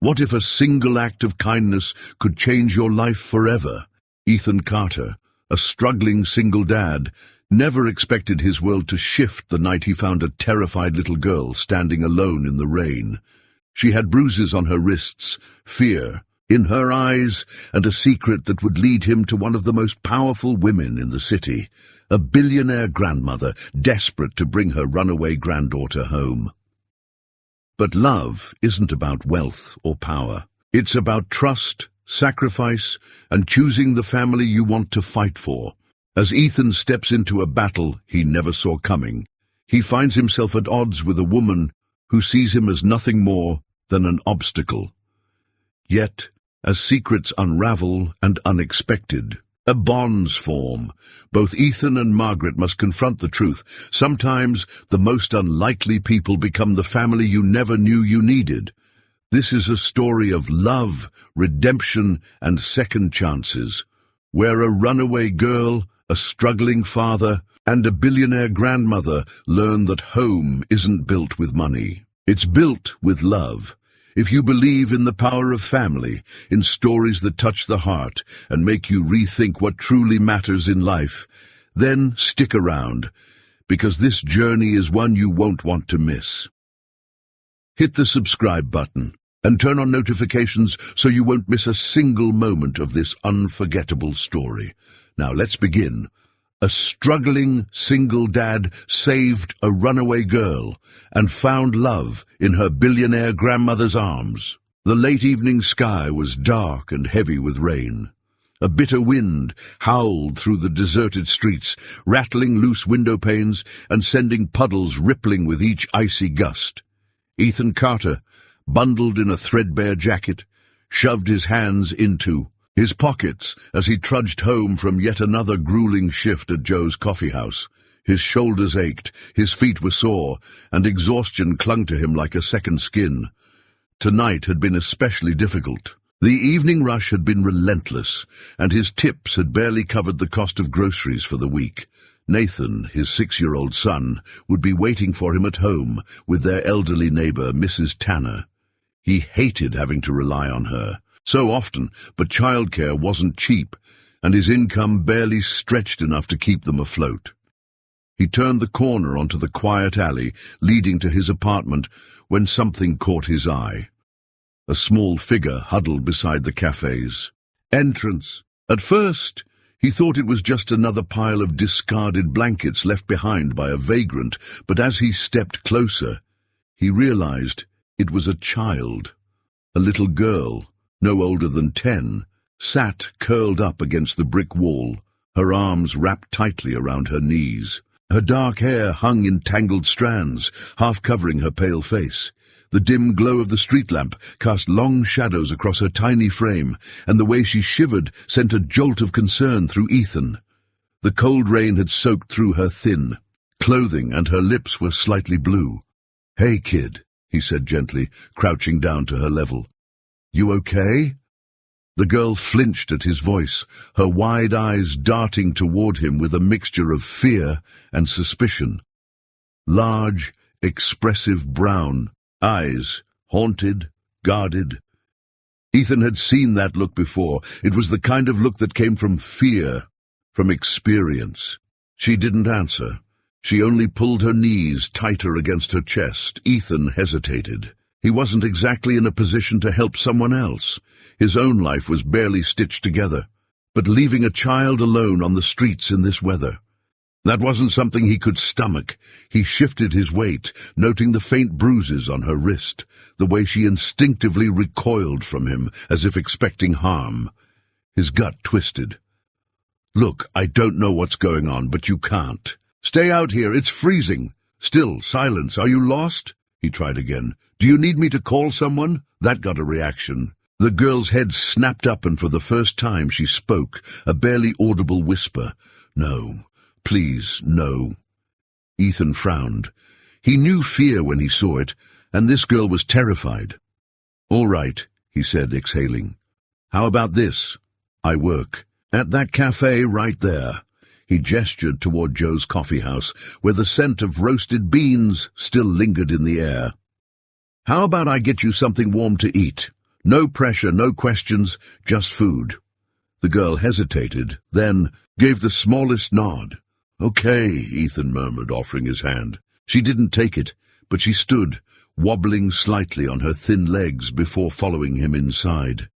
What if a single act of kindness could change your life forever? Ethan Carter, a struggling single dad, never expected his world to shift the night he found a terrified little girl standing alone in the rain. She had bruises on her wrists, fear in her eyes, and a secret that would lead him to one of the most powerful women in the city, a billionaire grandmother desperate to bring her runaway granddaughter home. But love isn't about wealth or power. It's about trust, sacrifice, and choosing the family you want to fight for. As Ethan steps into a battle he never saw coming, he finds himself at odds with a woman who sees him as nothing more than an obstacle. Yet, as secrets unravel and unexpected, bonds form. Both Ethan and Margaret must confront the truth. Sometimes the most unlikely people become the family you never knew you needed. This is a story of love, redemption, and second chances, where a runaway girl, a struggling father, and a billionaire grandmother learn that home isn't built with money. It's built with love. If you believe in the power of family, in stories that touch the heart and make you rethink what truly matters in life, then stick around, because this journey is one you won't want to miss. Hit the subscribe button and turn on notifications so you won't miss a single moment of this unforgettable story. Now let's begin. A struggling single dad saved a runaway girl and found love in her billionaire grandmother's arms. The late evening sky was dark and heavy with rain. A bitter wind howled through the deserted streets, rattling loose window panes and sending puddles rippling with each icy gust. Ethan Carter, bundled in a threadbare jacket, shoved his hands into his pockets as he trudged home from yet another grueling shift at Joe's coffee house. His shoulders ached, his feet were sore, and exhaustion clung to him like a second skin. Tonight had been especially difficult. The evening rush had been relentless, and his tips had barely covered the cost of groceries for the week. Nathan, his 6-year-old son, would be waiting for him at home with their elderly neighbor, Mrs. Tanner. He hated having to rely on her so often, but childcare wasn't cheap, and his income barely stretched enough to keep them afloat. He turned the corner onto the quiet alley leading to his apartment when something caught his eye. A small figure huddled beside the cafe's entrance. At first, he thought it was just another pile of discarded blankets left behind by a vagrant, but as he stepped closer, he realized it was a child. A little girl, no older than 10, sat curled up against the brick wall, her arms wrapped tightly around her knees. Her dark hair hung in tangled strands, half covering her pale face. The dim glow of the street lamp cast long shadows across her tiny frame, and the way she shivered sent a jolt of concern through Ethan. The cold rain had soaked through her thin clothing, and her lips were slightly blue. "Hey, kid," he said gently, crouching down to her level. "You okay?" The girl flinched at his voice, her wide eyes darting toward him with a mixture of fear and suspicion. Large, expressive brown eyes, haunted, guarded. Ethan had seen that look before. It was the kind of look that came from fear, from experience. She didn't answer. She only pulled her knees tighter against her chest. Ethan hesitated. He wasn't exactly in a position to help someone else. His own life was barely stitched together. But leaving a child alone on the streets in this weather, that wasn't something he could stomach. He shifted his weight, noting the faint bruises on her wrist, the way she instinctively recoiled from him, as if expecting harm. His gut twisted. "Look, I don't know what's going on, but you can't. Stay out here, it's freezing." Still silence. "Are you lost?" He tried again. "Do you need me to call someone?" That got a reaction. The girl's head snapped up, and for the first time she spoke, a barely audible whisper. "No. Please, no." Ethan frowned. He knew fear when he saw it, and this girl was terrified. "All right," he said, exhaling. "How about this? I work at that cafe right there." He gestured toward Joe's coffee house, where the scent of roasted beans still lingered in the air. "How about I get you something warm to eat? No pressure, no questions, just food. The girl hesitated, then gave the smallest nod. Okay, Ethan murmured, offering his hand. She didn't take it, but she stood, wobbling slightly on her thin legs before following him inside.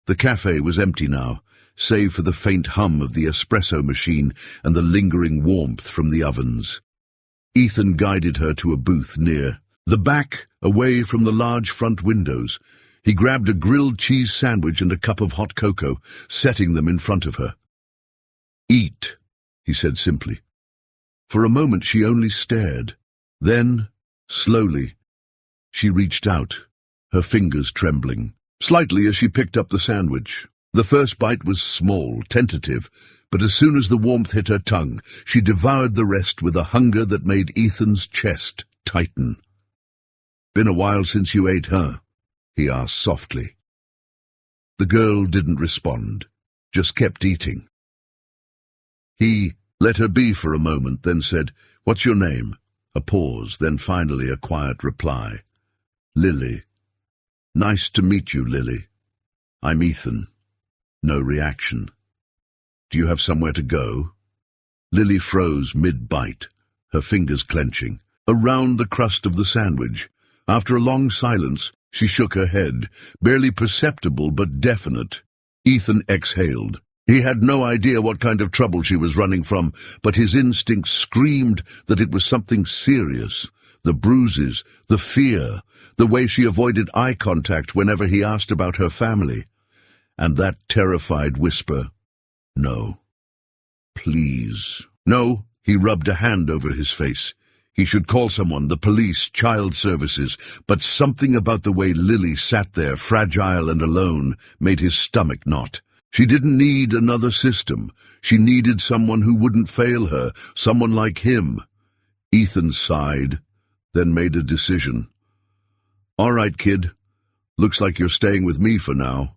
The cafe was empty now, save for the faint hum of the espresso machine and the lingering warmth from the ovens. Ethan guided her to a booth near the back, away from the large front windows. He grabbed a grilled cheese sandwich and a cup of hot cocoa, setting them in front of her. "Eat," he said simply. For a moment she only stared. Then, slowly, she reached out, her fingers trembling, slightly as she picked up the sandwich. The first bite was small, tentative, but as soon as the warmth hit her tongue, she devoured the rest with a hunger that made Ethan's chest tighten. "Been a while since you ate, huh?" he asked softly. The girl didn't respond, just kept eating. He let her be for a moment, then said, "What's your name?" A pause, then finally a quiet reply. "Lily." "Nice to meet you, Lily. I'm Ethan." No reaction. "Do you have somewhere to go?" Lily froze mid-bite, her fingers clenching, around the crust of the sandwich. After a long silence, she shook her head, barely perceptible but definite. Ethan exhaled. He had no idea what kind of trouble she was running from, but his instincts screamed that it was something serious. The bruises, the fear, the way she avoided eye contact whenever he asked about her family. And that terrified whisper, "No. Please." "No." He rubbed a hand over his face. He should call someone, the police, child services, but something about the way Lily sat there, fragile and alone, made his stomach knot. She didn't need another system. She needed someone who wouldn't fail her, someone like him. Ethan sighed, then made a decision. "All right, kid. Looks like you're staying with me for now."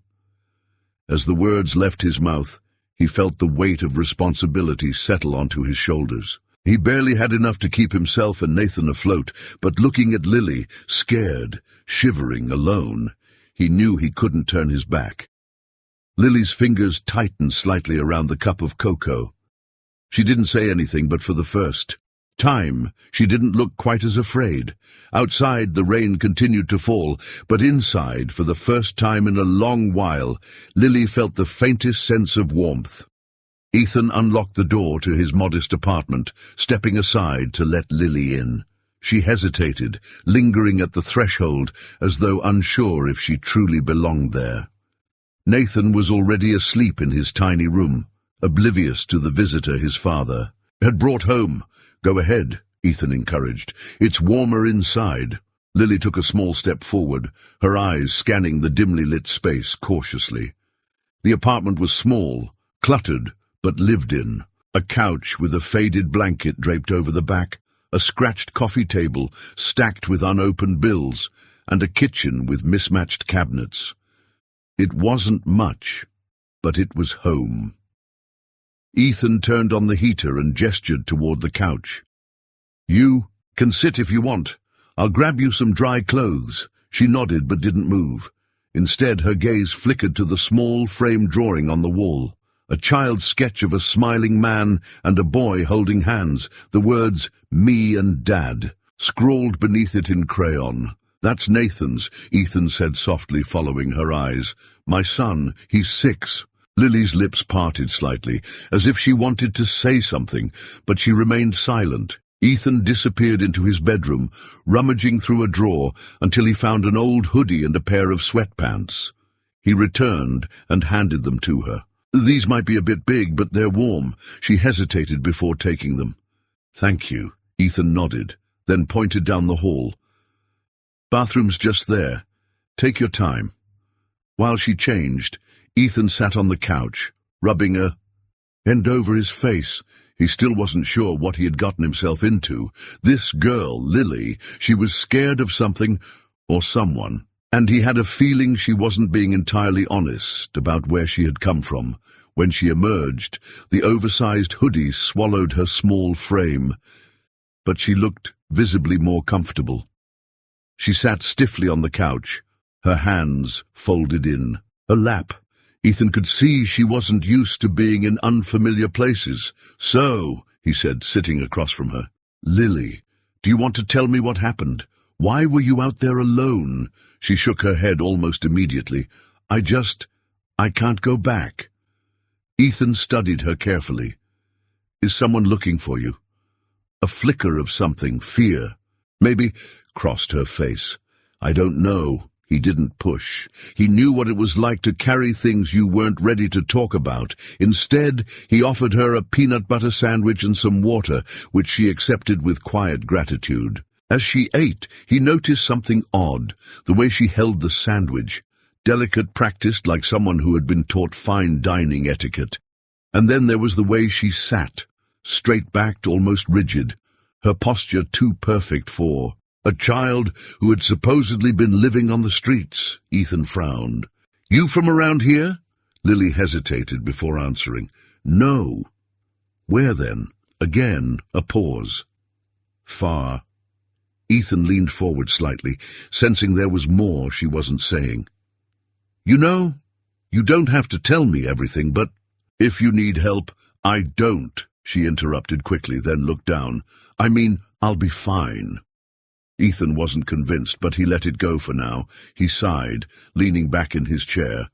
As the words left his mouth, he felt the weight of responsibility settle onto his shoulders. He barely had enough to keep himself and Nathan afloat, but looking at Lily, scared, shivering, alone, he knew he couldn't turn his back. Lily's fingers tightened slightly around the cup of cocoa. She didn't say anything, but for the first time, she didn't look quite as afraid. Outside, the rain continued to fall, but inside, for the first time in a long while, Lily felt the faintest sense of warmth. Ethan unlocked the door to his modest apartment, stepping aside to let Lily in. She hesitated, lingering at the threshold, as though unsure if she truly belonged there. Nathan was already asleep in his tiny room, oblivious to the visitor his father had brought home. "Go ahead," Ethan encouraged. "It's warmer inside." Lily took a small step forward, her eyes scanning the dimly lit space cautiously. The apartment was small, cluttered, but lived in. A couch with a faded blanket draped over the back, a scratched coffee table stacked with unopened bills, and a kitchen with mismatched cabinets. It wasn't much, but it was home. Ethan turned on the heater and gestured toward the couch. "You can sit if you want. I'll grab you some dry clothes." She nodded but didn't move. Instead, her gaze flickered to the small framed drawing on the wall. A child's sketch of a smiling man and a boy holding hands, the words, "Me and Dad," scrawled beneath it in crayon. "That's Nathan's," Ethan said softly, following her eyes. "My son, he's 6. Lily's lips parted slightly, as if she wanted to say something, but she remained silent. Ethan disappeared into his bedroom, rummaging through a drawer until he found an old hoodie and a pair of sweatpants. He returned and handed them to her. "These might be a bit big, but they're warm." She hesitated before taking them. "Thank you." Ethan nodded, then pointed down the hall. "Bathroom's just there. Take your time." While she changed, Ethan sat on the couch, rubbing a hand over his face. He still wasn't sure what he had gotten himself into. This girl, Lily, she was scared of something or someone, and he had a feeling she wasn't being entirely honest about where she had come from. When she emerged, the oversized hoodie swallowed her small frame, but she looked visibly more comfortable. She sat stiffly on the couch, her hands folded in her lap. Ethan could see she wasn't used to being in unfamiliar places. "So," he said, sitting across from her, "Lily, do you want to tell me what happened? Why were you out there alone?" She shook her head almost immediately. I can't go back." Ethan studied her carefully. "Is someone looking for you?" A flicker of something, fear, maybe, crossed her face. "I don't know." He didn't push. He knew what it was like to carry things you weren't ready to talk about. Instead, he offered her a peanut butter sandwich and some water, which she accepted with quiet gratitude. As she ate, he noticed something odd, the way she held the sandwich, delicate, practiced like someone who had been taught fine dining etiquette. And then there was the way she sat, straight-backed, almost rigid, her posture too perfect for a child who had supposedly been living on the streets. Ethan frowned. "You from around here?" Lily hesitated before answering. "No." "Where then?" Again, a pause. "Far." Ethan leaned forward slightly, sensing there was more she wasn't saying. "You know, you don't have to tell me everything, but if you need help—" "I don't," she interrupted quickly, then looked down. "I mean, I'll be fine." Ethan wasn't convinced, but he let it go for now. He sighed, leaning back in his chair.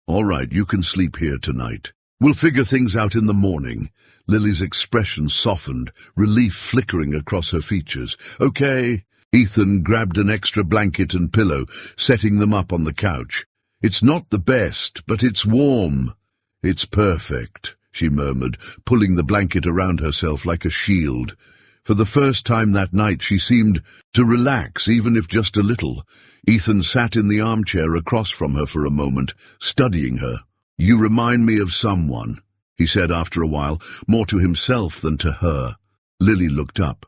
"All right, you can sleep here tonight. We'll figure things out in the morning." Lily's expression softened, relief flickering across her features. "Okay." Ethan grabbed an extra blanket and pillow, setting them up on the couch. "It's not the best, but it's warm." "It's perfect," she murmured, pulling the blanket around herself like a shield. For the first time that night she seemed to relax, even if just a little. Ethan sat in the armchair across from her for a moment, studying her. "You remind me of someone," he said after a while, more to himself than to her. Lily looked up.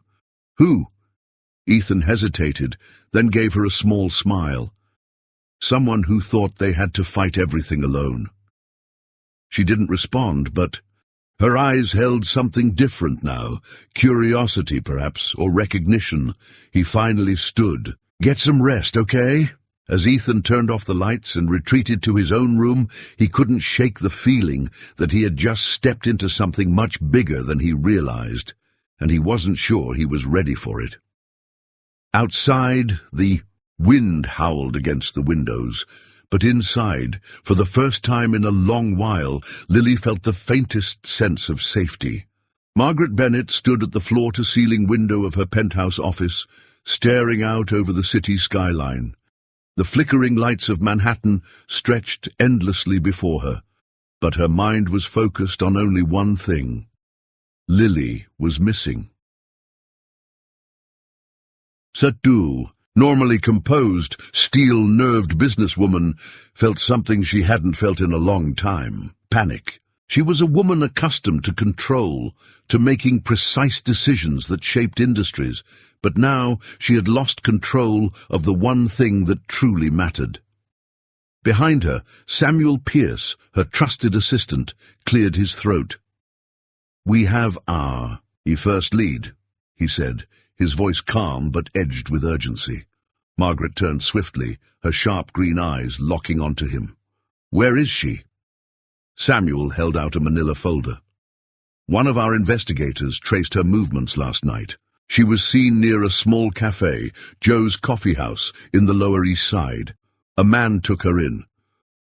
"Who?" Ethan hesitated, then gave her a small smile. "Someone who thought they had to fight everything alone." She didn't respond, but her eyes held something different now, curiosity perhaps, or recognition. He finally stood. "Get some rest, okay?" As Ethan turned off the lights and retreated to his own room, he couldn't shake the feeling that he had just stepped into something much bigger than he realized, and he wasn't sure he was ready for it. Outside, the wind howled against the windows, but inside, for the first time in a long while, Lily felt the faintest sense of safety. Margaret Bennett stood at the floor-to-ceiling window of her penthouse office, staring out over the city skyline. The flickering lights of Manhattan stretched endlessly before her, but her mind was focused on only one thing. Lily was missing. Satu, normally composed, steel-nerved businesswoman, felt something she hadn't felt in a long time: panic. She was a woman accustomed to control, to making precise decisions that shaped industries, but now she had lost control of the one thing that truly mattered. Behind her, Samuel Pierce, her trusted assistant, cleared his throat. "We have our first lead," he said, his voice calm but edged with urgency. Margaret turned swiftly, her sharp green eyes locking onto him. "Where is she?" Samuel held out a manila folder. "One of our investigators traced her movements last night. She was seen near a small cafe, Joe's Coffee House, in the Lower East Side. A man took her in."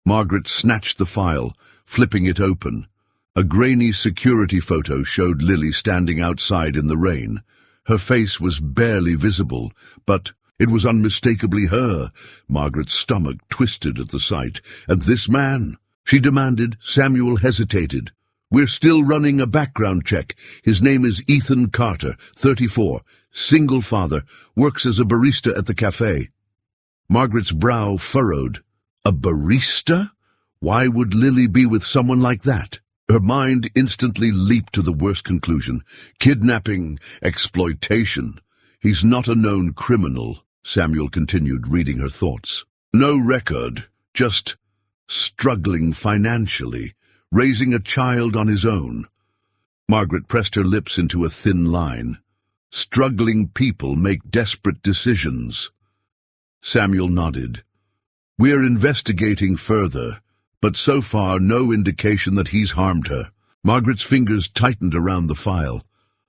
Margaret snatched the file, flipping it open. A grainy security photo showed Lily standing outside in the rain. Her face was barely visible, but it was unmistakably her. Margaret's stomach twisted at the sight. "And this man?" she demanded. Samuel hesitated. "We're still running a background check. His name is Ethan Carter, 34, single father, works as a barista at the cafe." Margaret's brow furrowed. A barista? Why would Lily be with someone like that? Her mind instantly leaped to the worst conclusion. Kidnapping, exploitation. "He's not a known criminal," Samuel continued, reading her thoughts. "No record, just struggling financially, raising a child on his own." Margaret pressed her lips into a thin line. "Struggling people make desperate decisions." Samuel nodded. We're investigating further, but so far no indication that he's harmed her. Margaret's fingers tightened around the file.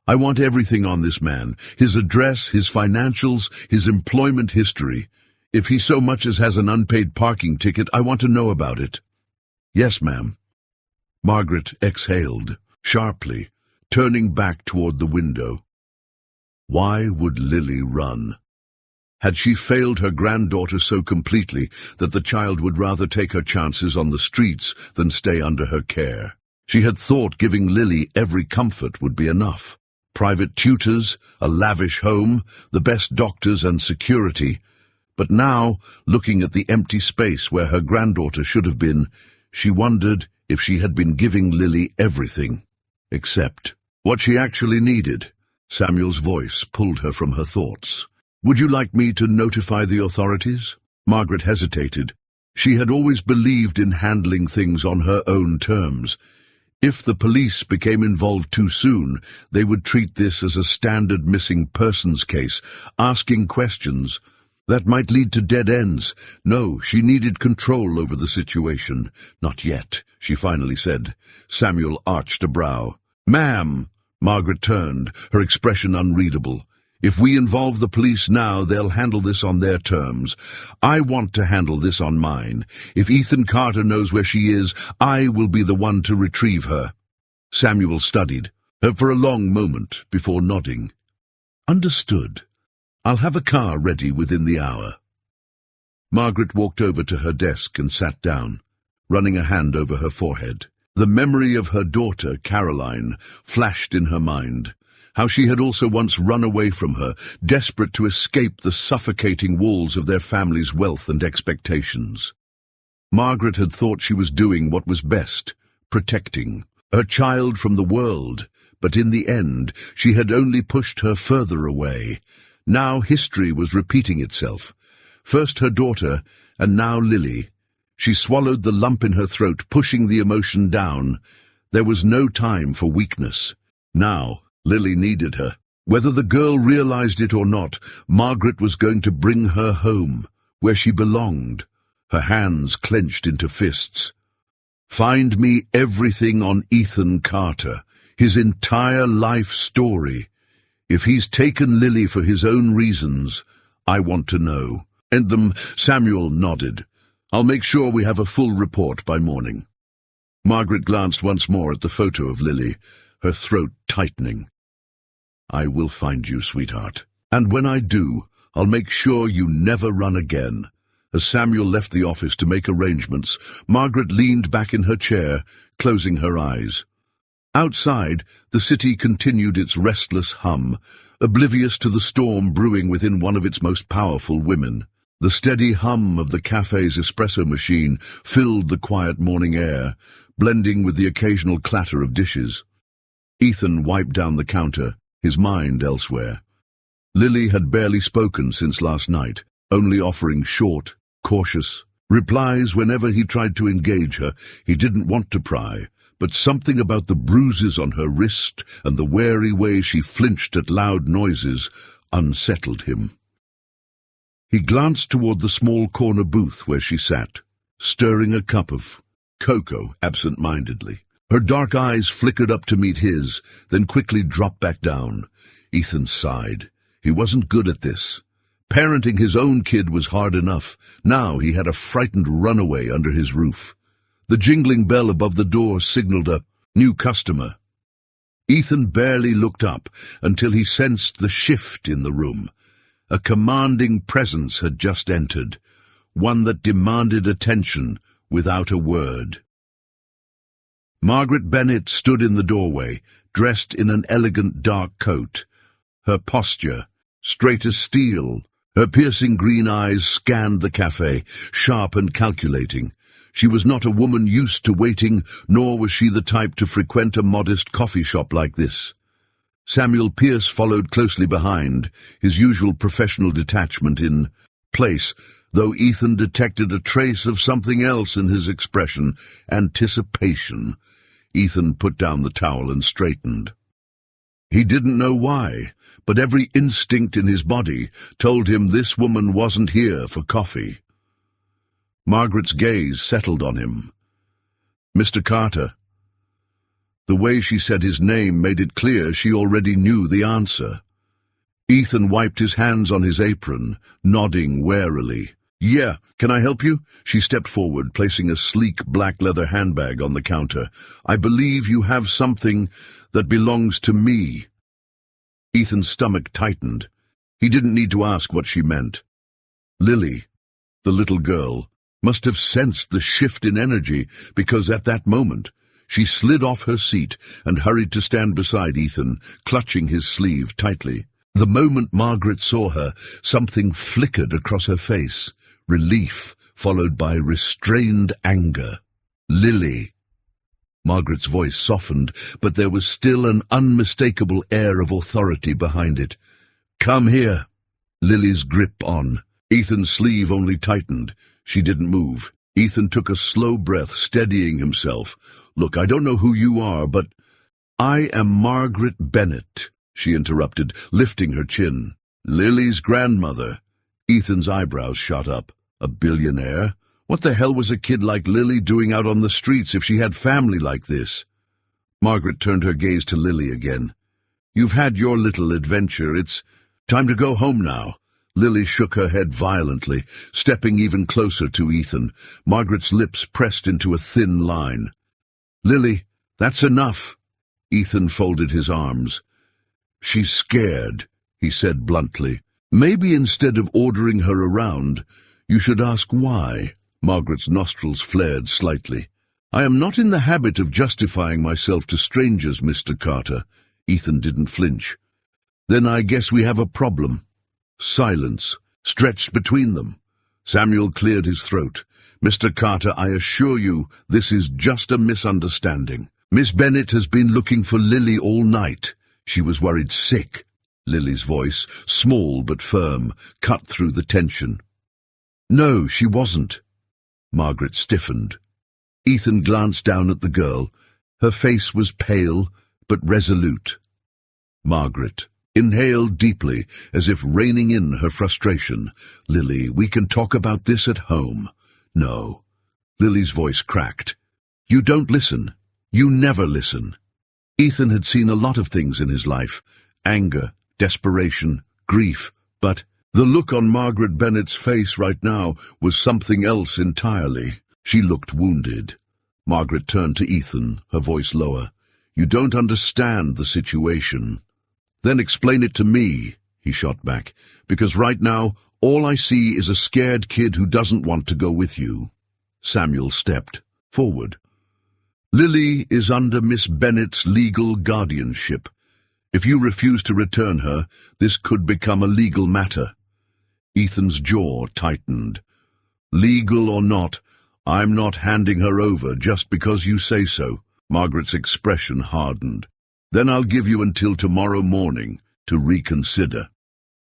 I want everything on this man, his address, his financials, his employment history. If he so much as has an unpaid parking ticket, I want to know about it. Yes, ma'am. Margaret exhaled, sharply, turning back toward the window. Why would Lily run? Had she failed her granddaughter so completely that the child would rather take her chances on the streets than stay under her care? She had thought giving Lily every comfort would be enough. Private tutors, a lavish home, the best doctors and security. But now, looking at the empty space where her granddaughter should have been, she wondered if she had been giving Lily everything, except what she actually needed. Samuel's voice pulled her from her thoughts. Would you like me to notify the authorities? Margaret hesitated. She had always believed in handling things on her own terms. If the police became involved too soon, they would treat this as a standard missing persons case, asking questions that might lead to dead ends. No, she needed control over the situation. Not yet, she finally said. Samuel arched a brow. Ma'am! Margaret turned, her expression unreadable. If we involve the police now, they'll handle this on their terms. I want to handle this on mine. If Ethan Carter knows where she is, I will be the one to retrieve her. Samuel studied her for a long moment before nodding. Understood. I'll have a car ready within the hour. Margaret walked over to her desk and sat down, running a hand over her forehead. The memory of her daughter, Caroline, flashed in her mind. How she had also once run away from her, desperate to escape the suffocating walls of their family's wealth and expectations. Margaret had thought she was doing what was best, protecting her child from the world, but in the end she had only pushed her further away. Now history was repeating itself. First her daughter, and now Lily. She swallowed the lump in her throat, pushing the emotion down. There was no time for weakness. Now Lily needed her. Whether the girl realized it or not, Margaret was going to bring her home, where she belonged, her hands clenched into fists. Find me everything on Ethan Carter, his entire life story. If he's taken Lily for his own reasons, I want to know. And them, Samuel nodded. I'll make sure we have a full report by morning. Margaret glanced once more at the photo of Lily, her throat tightening. I will find you, sweetheart. And when I do, I'll make sure you never run again. As Samuel left the office to make arrangements, Margaret leaned back in her chair, closing her eyes. Outside, the city continued its restless hum, oblivious to the storm brewing within one of its most powerful women. The steady hum of the cafe's espresso machine filled the quiet morning air, blending with the occasional clatter of dishes. Ethan wiped down the counter, his mind elsewhere. Lily had barely spoken since last night, only offering short, cautious replies whenever he tried to engage her. He didn't want to pry, but something about the bruises on her wrist and the wary way she flinched at loud noises unsettled him. He glanced toward the small corner booth where she sat, stirring a cup of cocoa absent-mindedly. Her dark eyes flickered up to meet his, then quickly dropped back down. Ethan sighed. He wasn't good at this. Parenting his own kid was hard enough. Now he had a frightened runaway under his roof. The jingling bell above the door signaled a new customer. Ethan barely looked up until he sensed the shift in the room. A commanding presence had just entered, one that demanded attention without a word. Margaret Bennett stood in the doorway, dressed in an elegant dark coat. Her posture, straight as steel, her piercing green eyes scanned the cafe, sharp and calculating. She was not a woman used to waiting, nor was she the type to frequent a modest coffee shop like this. Samuel Pierce followed closely behind, his usual professional detachment in place, though Ethan detected a trace of something else in his expression, anticipation. Ethan put down the towel and straightened. He didn't know why, but every instinct in his body told him this woman wasn't here for coffee. Margaret's gaze settled on him. "Mr. Carter." The way she said his name made it clear she already knew the answer. Ethan wiped his hands on his apron, nodding warily. "Yeah, can I help you?" She stepped forward, placing a sleek black leather handbag on the counter. "I believe you have something that belongs to me." Ethan's stomach tightened. He didn't need to ask what she meant. Lily, the little girl, must have sensed the shift in energy, because at that moment she slid off her seat and hurried to stand beside Ethan, clutching his sleeve tightly. The moment Margaret saw her, something flickered across her face. Relief, followed by restrained anger. "Lily." Margaret's voice softened, but there was still an unmistakable air of authority behind it. "Come here." Lily's grip on. Ethan's sleeve only tightened. She didn't move. Ethan took a slow breath, steadying himself. "Look, I don't know who you are, but—" "I am Margaret Bennett," she interrupted, lifting her chin. "Lily's grandmother." Ethan's eyebrows shot up. A billionaire? What the hell was a kid like Lily doing out on the streets if she had family like this? Margaret turned her gaze to Lily again. "You've had your little adventure. It's time to go home now." Lily shook her head violently, stepping even closer to Ethan. Margaret's lips pressed into a thin line. "Lily, that's enough." Ethan folded his arms. "She's scared," he said bluntly. "Maybe instead of ordering her around, you should ask why." Margaret's nostrils flared slightly. "I am not in the habit of justifying myself to strangers, Mr. Carter." Ethan didn't flinch. "Then I guess we have a problem." Silence stretched between them. Samuel cleared his throat. "Mr. Carter, I assure you this is just a misunderstanding. Miss Bennett has been looking for Lily all night. She was worried sick." Lily's voice, small but firm, cut through the tension. "No, she wasn't." Margaret stiffened. Ethan glanced down at the girl. Her face was pale but resolute. Margaret inhaled deeply, as if reining in her frustration. "Lily, we can talk about this at home." "No." Lily's voice cracked. "You don't listen. You never listen." Ethan had seen a lot of things in his life. Anger, desperation, grief, but the look on Margaret Bennett's face right now was something else entirely. She looked wounded. Margaret turned to Ethan, her voice lower. "You don't understand the situation." "Then explain it to me," he shot back, "because right now all I see is a scared kid who doesn't want to go with you." Samuel stepped forward. "Lily is under Miss Bennett's legal guardianship. If you refuse to return her, this could become a legal matter." Ethan's jaw tightened. "Legal or not, I'm not handing her over just because you say so." Margaret's expression hardened. "Then I'll give you until tomorrow morning to reconsider."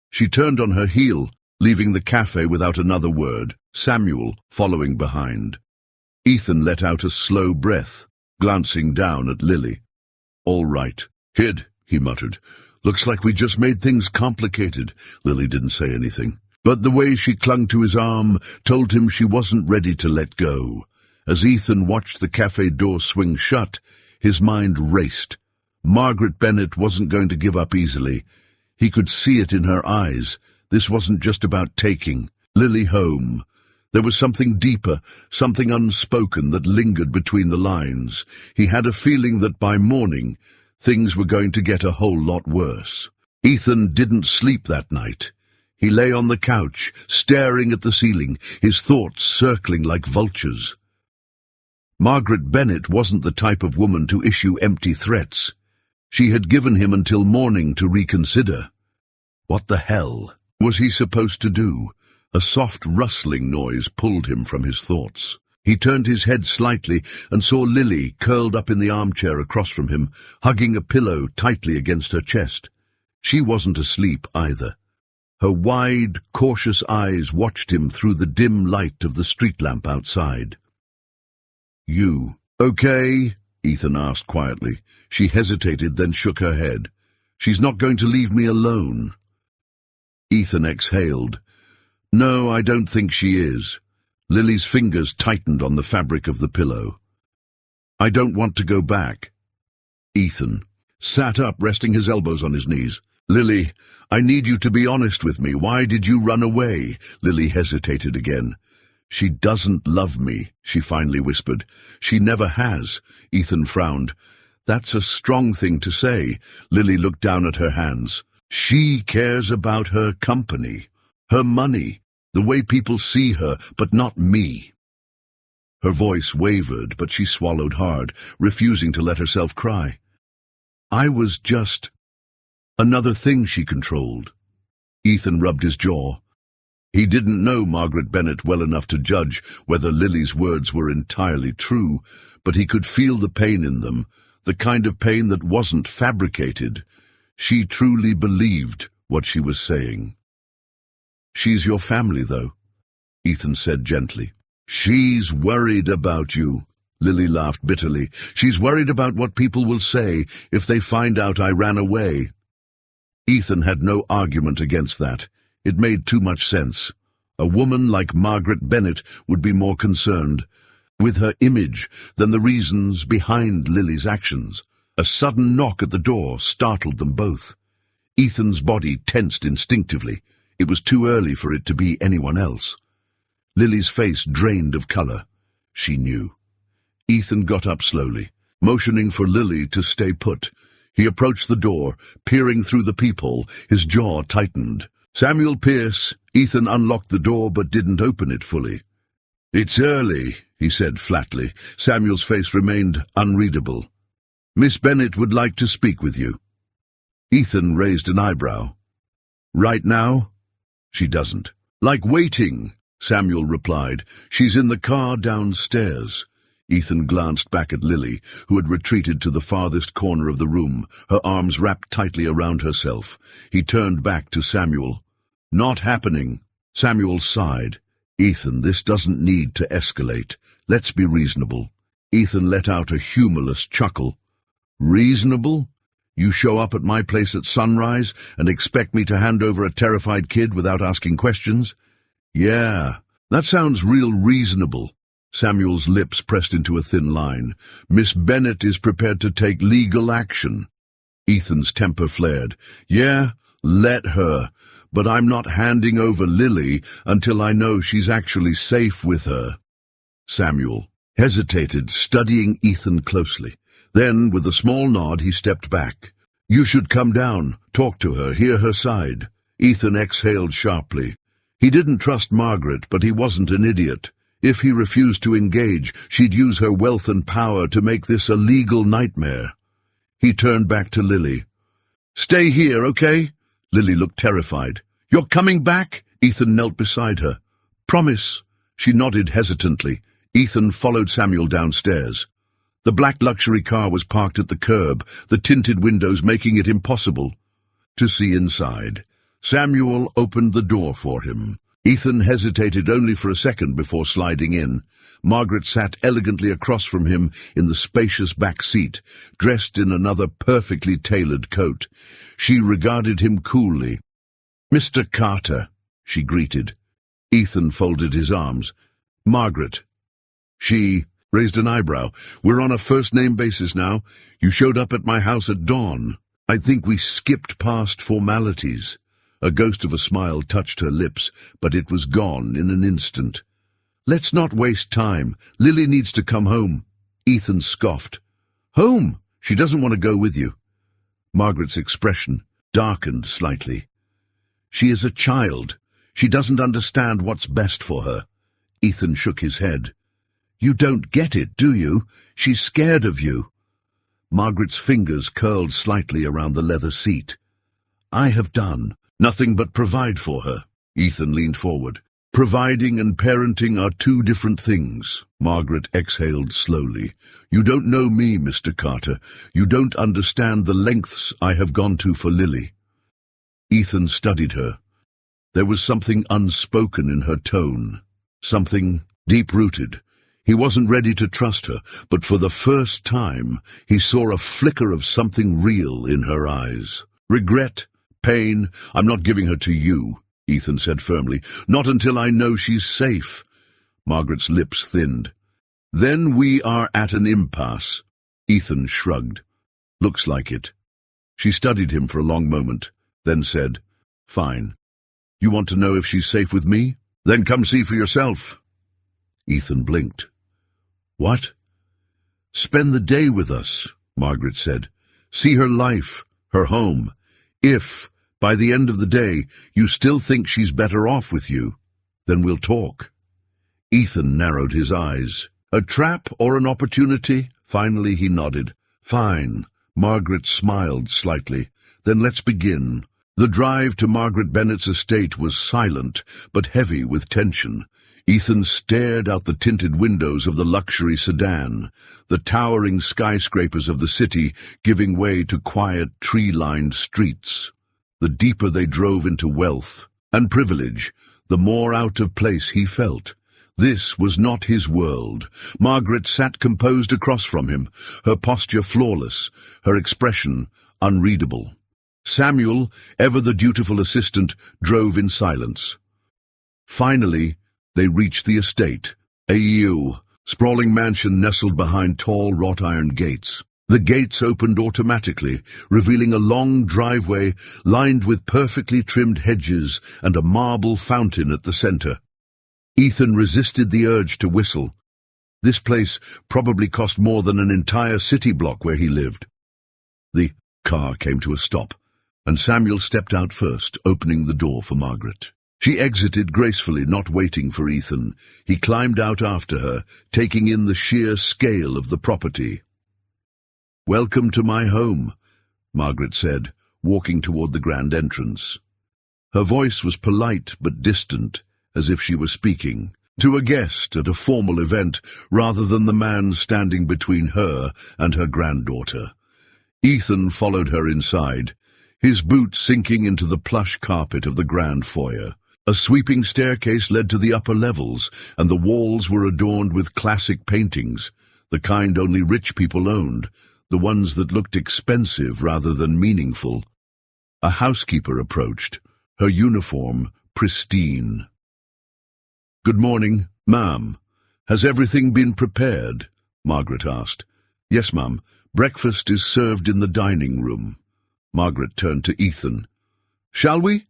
She turned on her heel, leaving the cafe without another word, Samuel following behind. Ethan let out a slow breath, glancing down at Lily. "All right, kid," he muttered. "Looks like we just made things complicated." Lily didn't say anything, but the way she clung to his arm told him she wasn't ready to let go. As Ethan watched the cafe door swing shut, his mind raced. Margaret Bennett wasn't going to give up easily. He could see it in her eyes. This wasn't just about taking Lily home. There was something deeper, something unspoken that lingered between the lines. He had a feeling that by morning, things were going to get a whole lot worse. Ethan didn't sleep that night. He lay on the couch, staring at the ceiling, his thoughts circling like vultures. Margaret Bennett wasn't the type of woman to issue empty threats. She had given him until morning to reconsider. What the hell was he supposed to do? A soft rustling noise pulled him from his thoughts. He turned his head slightly and saw Lily curled up in the armchair across from him, hugging a pillow tightly against her chest. She wasn't asleep either. Her wide, cautious eyes watched him through the dim light of the street lamp outside. "You okay?" Ethan asked quietly. She hesitated, then shook her head. "She's not going to leave me alone." Ethan exhaled. "No, I don't think she is." Lily's fingers tightened on the fabric of the pillow. I don't want to go back. Ethan sat up, resting his elbows on his knees. Lily, I need you to be honest with me. Why did you run away? Lily hesitated again. She doesn't love me, she finally whispered. She never has. Ethan frowned. That's a strong thing to say. Lily looked down at her hands. She cares about her company, her money, the way people see her, but not me. Her voice wavered, but she swallowed hard, refusing to let herself cry. I was just another thing she controlled. Ethan rubbed his jaw. He didn't know Margaret Bennett well enough to judge whether Lily's words were entirely true, but he could feel the pain in them, the kind of pain that wasn't fabricated. She truly believed what she was saying. She's your family, though, Ethan said gently. She's worried about you. Lily laughed bitterly. She's worried about what people will say if they find out I ran away. Ethan had no argument against that. It made too much sense. A woman like Margaret Bennett would be more concerned with her image than the reasons behind Lily's actions. A sudden knock at the door startled them both. Ethan's body tensed instinctively. It was too early for it to be anyone else. Lily's face drained of color. She knew. Ethan got up slowly, motioning for Lily to stay put. He approached the door, peering through the peephole, his jaw tightened. Samuel Pierce. Ethan unlocked the door but didn't open it fully. It's early, he said flatly. Samuel's face remained unreadable. Miss Bennett would like to speak with you. Ethan raised an eyebrow. Right now? She doesn't. Like waiting, Samuel replied. She's in the car downstairs. Ethan glanced back at Lily, who had retreated to the farthest corner of the room, her arms wrapped tightly around herself. He turned back to Samuel. Not happening. Samuel sighed. Ethan, this doesn't need to escalate. Let's be reasonable. Ethan let out a humorless chuckle. Reasonable? You show up at my place at sunrise and expect me to hand over a terrified kid without asking questions? Yeah, that sounds real reasonable. Samuel's lips pressed into a thin line. Miss Bennett is prepared to take legal action. Ethan's temper flared. Yeah, let her. But I'm not handing over Lily until I know she's actually safe with her. Samuel hesitated, studying Ethan closely. Then, with a small nod, he stepped back. You should come down, talk to her, hear her side. Ethan exhaled sharply. He didn't trust Margaret, but he wasn't an idiot. If he refused to engage, she'd use her wealth and power to make this a legal nightmare. He turned back to Lily. Stay here, okay? Lily looked terrified. You're coming back? Ethan knelt beside her. Promise. She nodded hesitantly. Ethan followed Samuel downstairs. The black luxury car was parked at the curb, the tinted windows making it impossible to see inside. Samuel opened the door for him. Ethan hesitated only for a second before sliding in. Margaret sat elegantly across from him in the spacious back seat, dressed in another perfectly tailored coat. She regarded him coolly. Mr. Carter, she greeted. Ethan folded his arms. Margaret. She raised an eyebrow. We're on a first-name basis now. You showed up at my house at dawn. I think we skipped past formalities. A ghost of a smile touched her lips, but it was gone in an instant. Let's not waste time. Lily needs to come home. Ethan scoffed. Home? She doesn't want to go with you. Margaret's expression darkened slightly. She is a child. She doesn't understand what's best for her. Ethan shook his head. You don't get it, do you? She's scared of you. Margaret's fingers curled slightly around the leather seat. I have done nothing but provide for her. Ethan leaned forward. Providing and parenting are two different things. Margaret exhaled slowly. You don't know me, Mr. Carter. You don't understand the lengths I have gone to for Lily. Ethan studied her. There was something unspoken in her tone, something deep-rooted. He wasn't ready to trust her, but for the first time he saw a flicker of something real in her eyes. Regret, pain. I'm not giving her to you, Ethan said firmly. Not until I know she's safe. Margaret's lips thinned. Then we are at an impasse. Ethan shrugged. Looks like it. She studied him for a long moment, then said, Fine. You want to know if she's safe with me? Then come see for yourself. Ethan blinked. What? Spend the day with us, Margaret said. See her life, her home. If, by the end of the day, you still think she's better off with you, then we'll talk. Ethan narrowed his eyes. A trap or an opportunity? Finally he nodded. Fine. Margaret smiled slightly. Then let's begin. The drive to Margaret Bennett's estate was silent, but heavy with tension. Ethan stared out the tinted windows of the luxury sedan, the towering skyscrapers of the city giving way to quiet, tree-lined streets. The deeper they drove into wealth and privilege, the more out of place he felt. This was not his world. Margaret sat composed across from him, her posture flawless, her expression unreadable. Samuel, ever the dutiful assistant, drove in silence. Finally, they reached the estate, a sprawling mansion nestled behind tall wrought-iron gates. The gates opened automatically, revealing a long driveway lined with perfectly trimmed hedges and a marble fountain at the center. Ethan resisted the urge to whistle. This place probably cost more than an entire city block where he lived. The car came to a stop, and Samuel stepped out first, opening the door for Margaret. She exited gracefully, not waiting for Ethan. He climbed out after her, taking in the sheer scale of the property. "Welcome to my home," Margaret said, walking toward the grand entrance. Her voice was polite but distant, as if she were speaking to a guest at a formal event rather than the man standing between her and her granddaughter. Ethan followed her inside, his boots sinking into the plush carpet of the grand foyer. A sweeping staircase led to the upper levels, and the walls were adorned with classic paintings, the kind only rich people owned, the ones that looked expensive rather than meaningful. A housekeeper approached, her uniform pristine. "Good morning, ma'am. Has everything been prepared?" Margaret asked. "Yes, ma'am. Breakfast is served in the dining room." Margaret turned to Ethan. "Shall we?"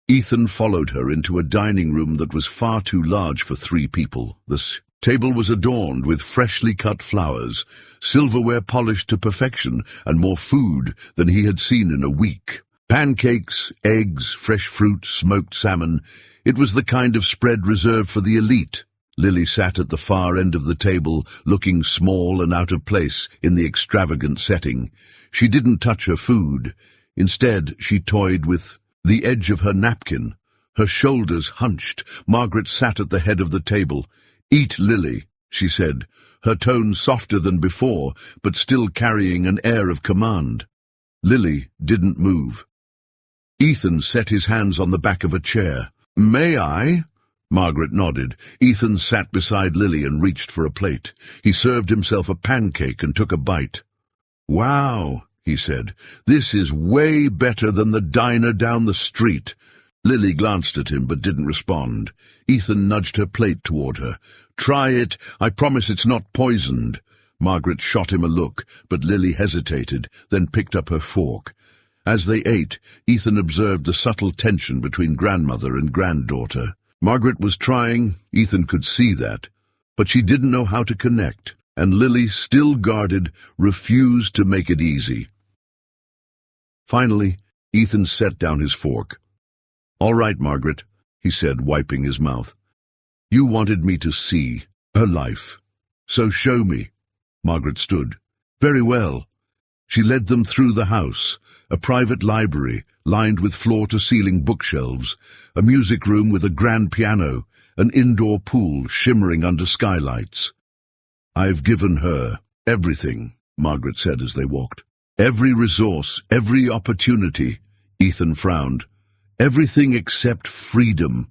Ethan followed her into a dining room that was far too large for 3 people. The table was adorned with freshly cut flowers, silverware polished to perfection, and more food than he had seen in a week. Pancakes, eggs, fresh fruit, smoked salmon. It was the kind of spread reserved for the elite. Lily sat at the far end of the table, looking small and out of place in the extravagant setting. She didn't touch her food. Instead, she toyed with the edge of her napkin. Her shoulders hunched. Margaret sat at the head of the table. "Eat, Lily," she said, her tone softer than before, but still carrying an air of command. Lily didn't move. Ethan set his hands on the back of a chair. "May I?" Margaret nodded. Ethan sat beside Lily and reached for a plate. He served himself a pancake and took a bite. "Wow," he said. "This is way better than the diner down the street." Lily glanced at him but didn't respond. Ethan nudged her plate toward her. "Try it. I promise it's not poisoned." Margaret shot him a look, but Lily hesitated, then picked up her fork. As they ate, Ethan observed the subtle tension between grandmother and granddaughter. Margaret was trying, Ethan could see that, but she didn't know how to connect, and Lily, still guarded, refused to make it easy. Finally, Ethan set down his fork. "All right, Margaret," he said, wiping his mouth. "You wanted me to see her life. So show me." Margaret stood. "Very well." She led them through the house, a private library lined with floor-to-ceiling bookshelves, a music room with a grand piano, an indoor pool shimmering under skylights. "I've given her everything," Margaret said as they walked. "Every resource, every opportunity," Ethan frowned. "Everything except freedom."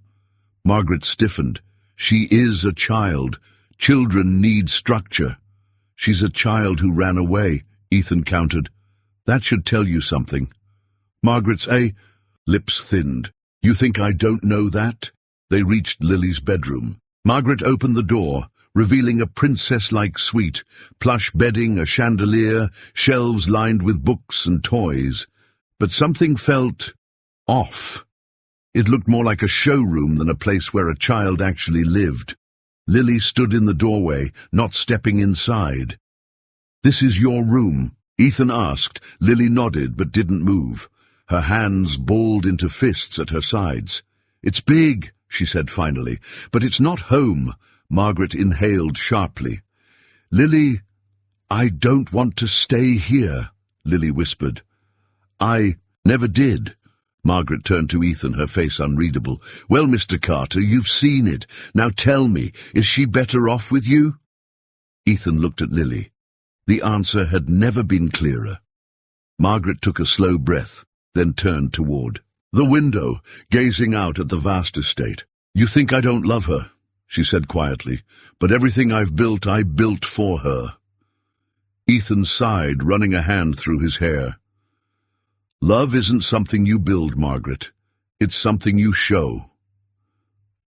Margaret stiffened. "She is a child. Children need structure." "She's a child who ran away," Ethan countered. "That should tell you something." Margaret's lips thinned. "You think I don't know that?" They reached Lily's bedroom. Margaret opened the door, revealing a princess-like suite, plush bedding, a chandelier, shelves lined with books and toys. But something felt off. It looked more like a showroom than a place where a child actually lived. Lily stood in the doorway, not stepping inside. "This is your room?" Ethan asked. Lily nodded but didn't move. Her hands balled into fists at her sides. "It's big," she said finally, "but it's not home." Margaret inhaled sharply. "Lily, I don't want to stay here," Lily whispered. "I never did." Margaret turned to Ethan, her face unreadable. "Well, Mr. Carter, you've seen it. Now tell me, is she better off with you?" Ethan looked at Lily. The answer had never been clearer. Margaret took a slow breath, then turned toward the window, gazing out at the vast estate. "You think I don't love her," she said quietly, "but everything I've built, I built for her." Ethan sighed, running a hand through his hair. "Love isn't something you build, Margaret. It's something you show."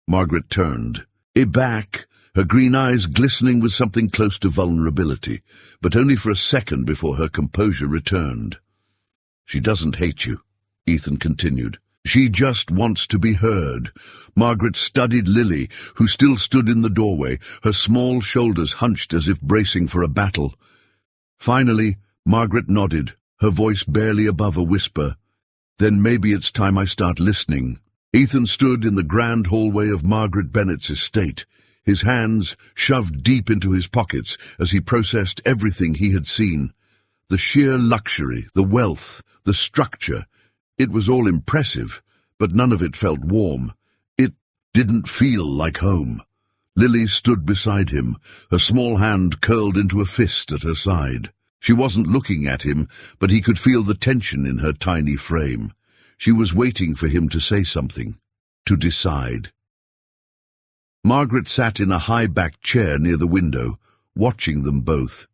Margaret turned, aback, her green eyes glistening with something close to vulnerability, but only for a second before her composure returned. "She doesn't hate you," Ethan continued. "She just wants to be heard." Margaret studied Lily, who still stood in the doorway, her small shoulders hunched as if bracing for a battle. Finally, Margaret nodded, her voice barely above a whisper. "Then maybe it's time I start listening." Ethan stood in the grand hallway of Margaret Bennett's estate, his hands shoved deep into his pockets as he processed everything he had seen. The sheer luxury, the wealth, the structure. It was all impressive, but none of it felt warm. It didn't feel like home. Lily stood beside him, her small hand curled into a fist at her side. She wasn't looking at him, but he could feel the tension in her tiny frame. She was waiting for him to say something, to decide. Margaret sat in a high-backed chair near the window, watching them both.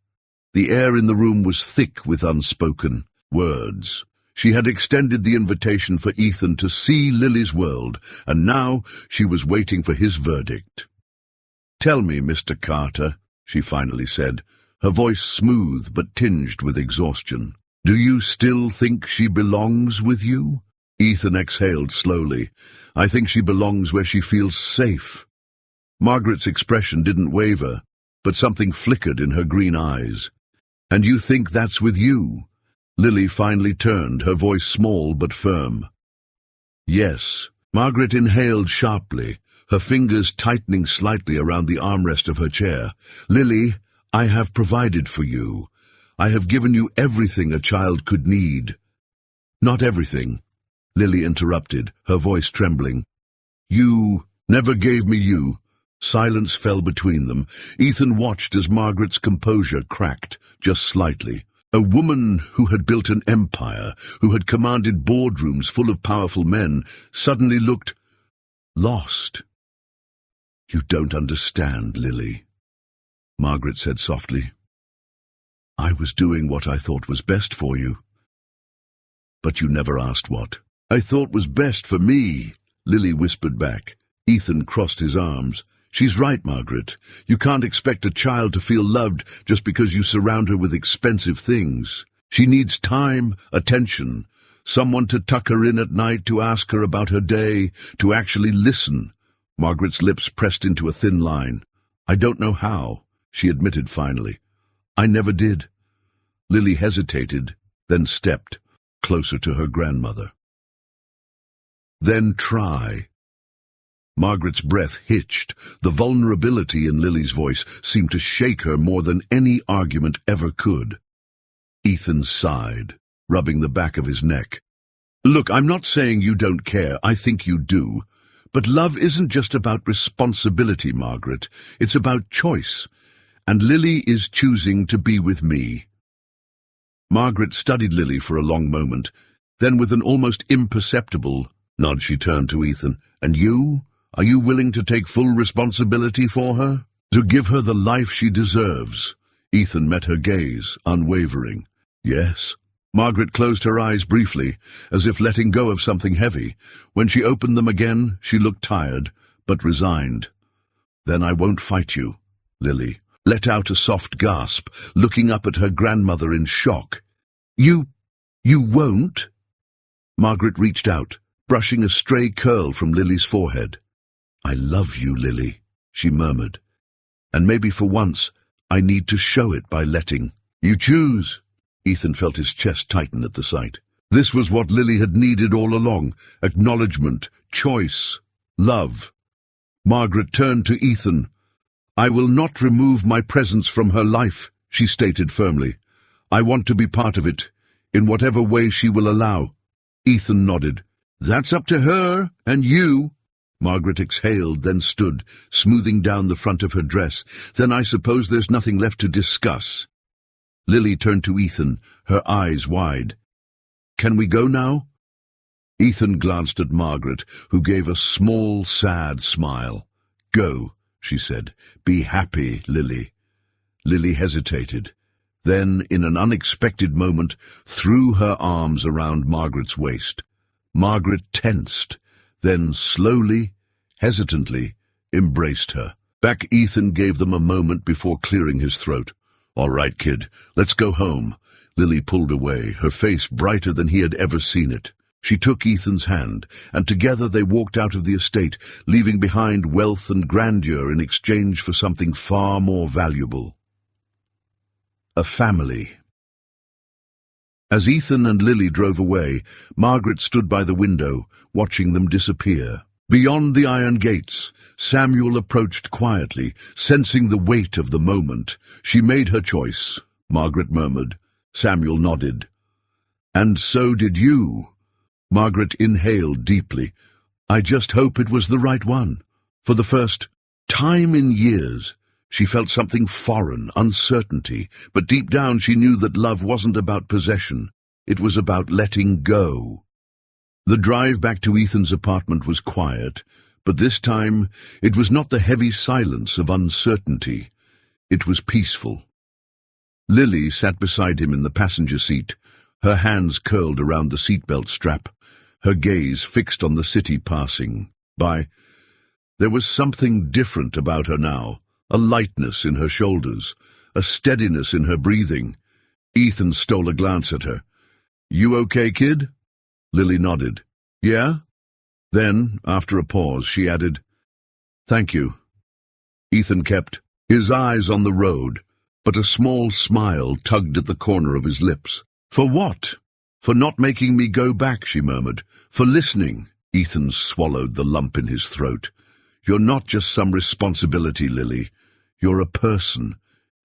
The air in the room was thick with unspoken words. She had extended the invitation for Ethan to see Lily's world, and now she was waiting for his verdict. "Tell me, Mr. Carter," she finally said, her voice smooth but tinged with exhaustion. "Do you still think she belongs with you?" Ethan exhaled slowly. "I think she belongs where she feels safe." Margaret's expression didn't waver, but something flickered in her green eyes. "And you think that's with you?" Lily finally turned, her voice small but firm. "Yes." Margaret inhaled sharply, her fingers tightening slightly around the armrest of her chair. "Lily, I have provided for you. I have given you everything a child could need." "Not everything," Lily interrupted, her voice trembling. "You never gave me you." Silence fell between them. Ethan watched as Margaret's composure cracked, just slightly. A woman who had built an empire, who had commanded boardrooms full of powerful men, suddenly looked lost. "You don't understand, Lily," Margaret said softly. "I was doing what I thought was best for you. But you never asked what I thought was best for me," Lily whispered back. Ethan crossed his arms. "She's right, Margaret. You can't expect a child to feel loved just because you surround her with expensive things. She needs time, attention, someone to tuck her in at night, to ask her about her day, to actually listen." Margaret's lips pressed into a thin line. "I don't know how," she admitted finally. "I never did." Lily hesitated, then stepped closer to her grandmother. "Then try." Margaret's breath hitched. The vulnerability in Lily's voice seemed to shake her more than any argument ever could. Ethan sighed, rubbing the back of his neck. "Look, I'm not saying you don't care. I think you do. But love isn't just about responsibility, Margaret. It's about choice. And Lily is choosing to be with me." Margaret studied Lily for a long moment. Then, with an almost imperceptible nod, she turned to Ethan. "And you? Are you willing to take full responsibility for her? To give her the life she deserves?" Ethan met her gaze, unwavering. "Yes." Margaret closed her eyes briefly, as if letting go of something heavy. When she opened them again, she looked tired, but resigned. Then I won't fight you. Lily let out a soft gasp, looking up at her grandmother in shock. You won't? Margaret reached out, brushing a stray curl from Lily's forehead. I love you, Lily, she murmured. And maybe for once, I need to show it by letting you choose. Ethan felt his chest tighten at the sight. This was what Lily had needed all along: acknowledgement, choice, love. Margaret turned to Ethan. I will not remove my presence from her life, she stated firmly. I want to be part of it, in whatever way she will allow. Ethan nodded. That's up to her and you. Margaret exhaled, then stood, smoothing down the front of her dress. Then I suppose there's nothing left to discuss. Lily turned to Ethan, her eyes wide. Can we go now? Ethan glanced at Margaret, who gave a small, sad smile. Go, she said. Be happy, Lily. Lily hesitated, then, in an unexpected moment, threw her arms around Margaret's waist. Margaret tensed, then slowly, hesitantly, embraced her. Back Ethan gave them a moment before clearing his throat. All right, kid, let's go home. Lily pulled away, her face brighter than he had ever seen it. She took Ethan's hand, and together they walked out of the estate, leaving behind wealth and grandeur in exchange for something far more valuable. A family. As Ethan and Lily drove away, Margaret stood by the window, watching them disappear. Beyond the iron gates, Samuel approached quietly, sensing the weight of the moment. She made her choice, Margaret murmured. Samuel nodded. And so did you. Margaret inhaled deeply. I just hope it was the right one. For the first time in years, she felt something foreign, uncertainty, but deep down she knew that love wasn't about possession. It was about letting go. The drive back to Ethan's apartment was quiet, but this time it was not the heavy silence of uncertainty. It was peaceful. Lily sat beside him in the passenger seat, her hands curled around the seatbelt strap, her gaze fixed on the city passing by. There was something different about her now, a lightness in her shoulders, a steadiness in her breathing. Ethan stole a glance at her. You okay, kid? Lily nodded. Yeah? Then, after a pause, she added, Thank you. Ethan kept his eyes on the road, but a small smile tugged at the corner of his lips. For what? For not making me go back, she murmured. For listening. Ethan swallowed the lump in his throat. You're not just some responsibility, Lily. You're a person,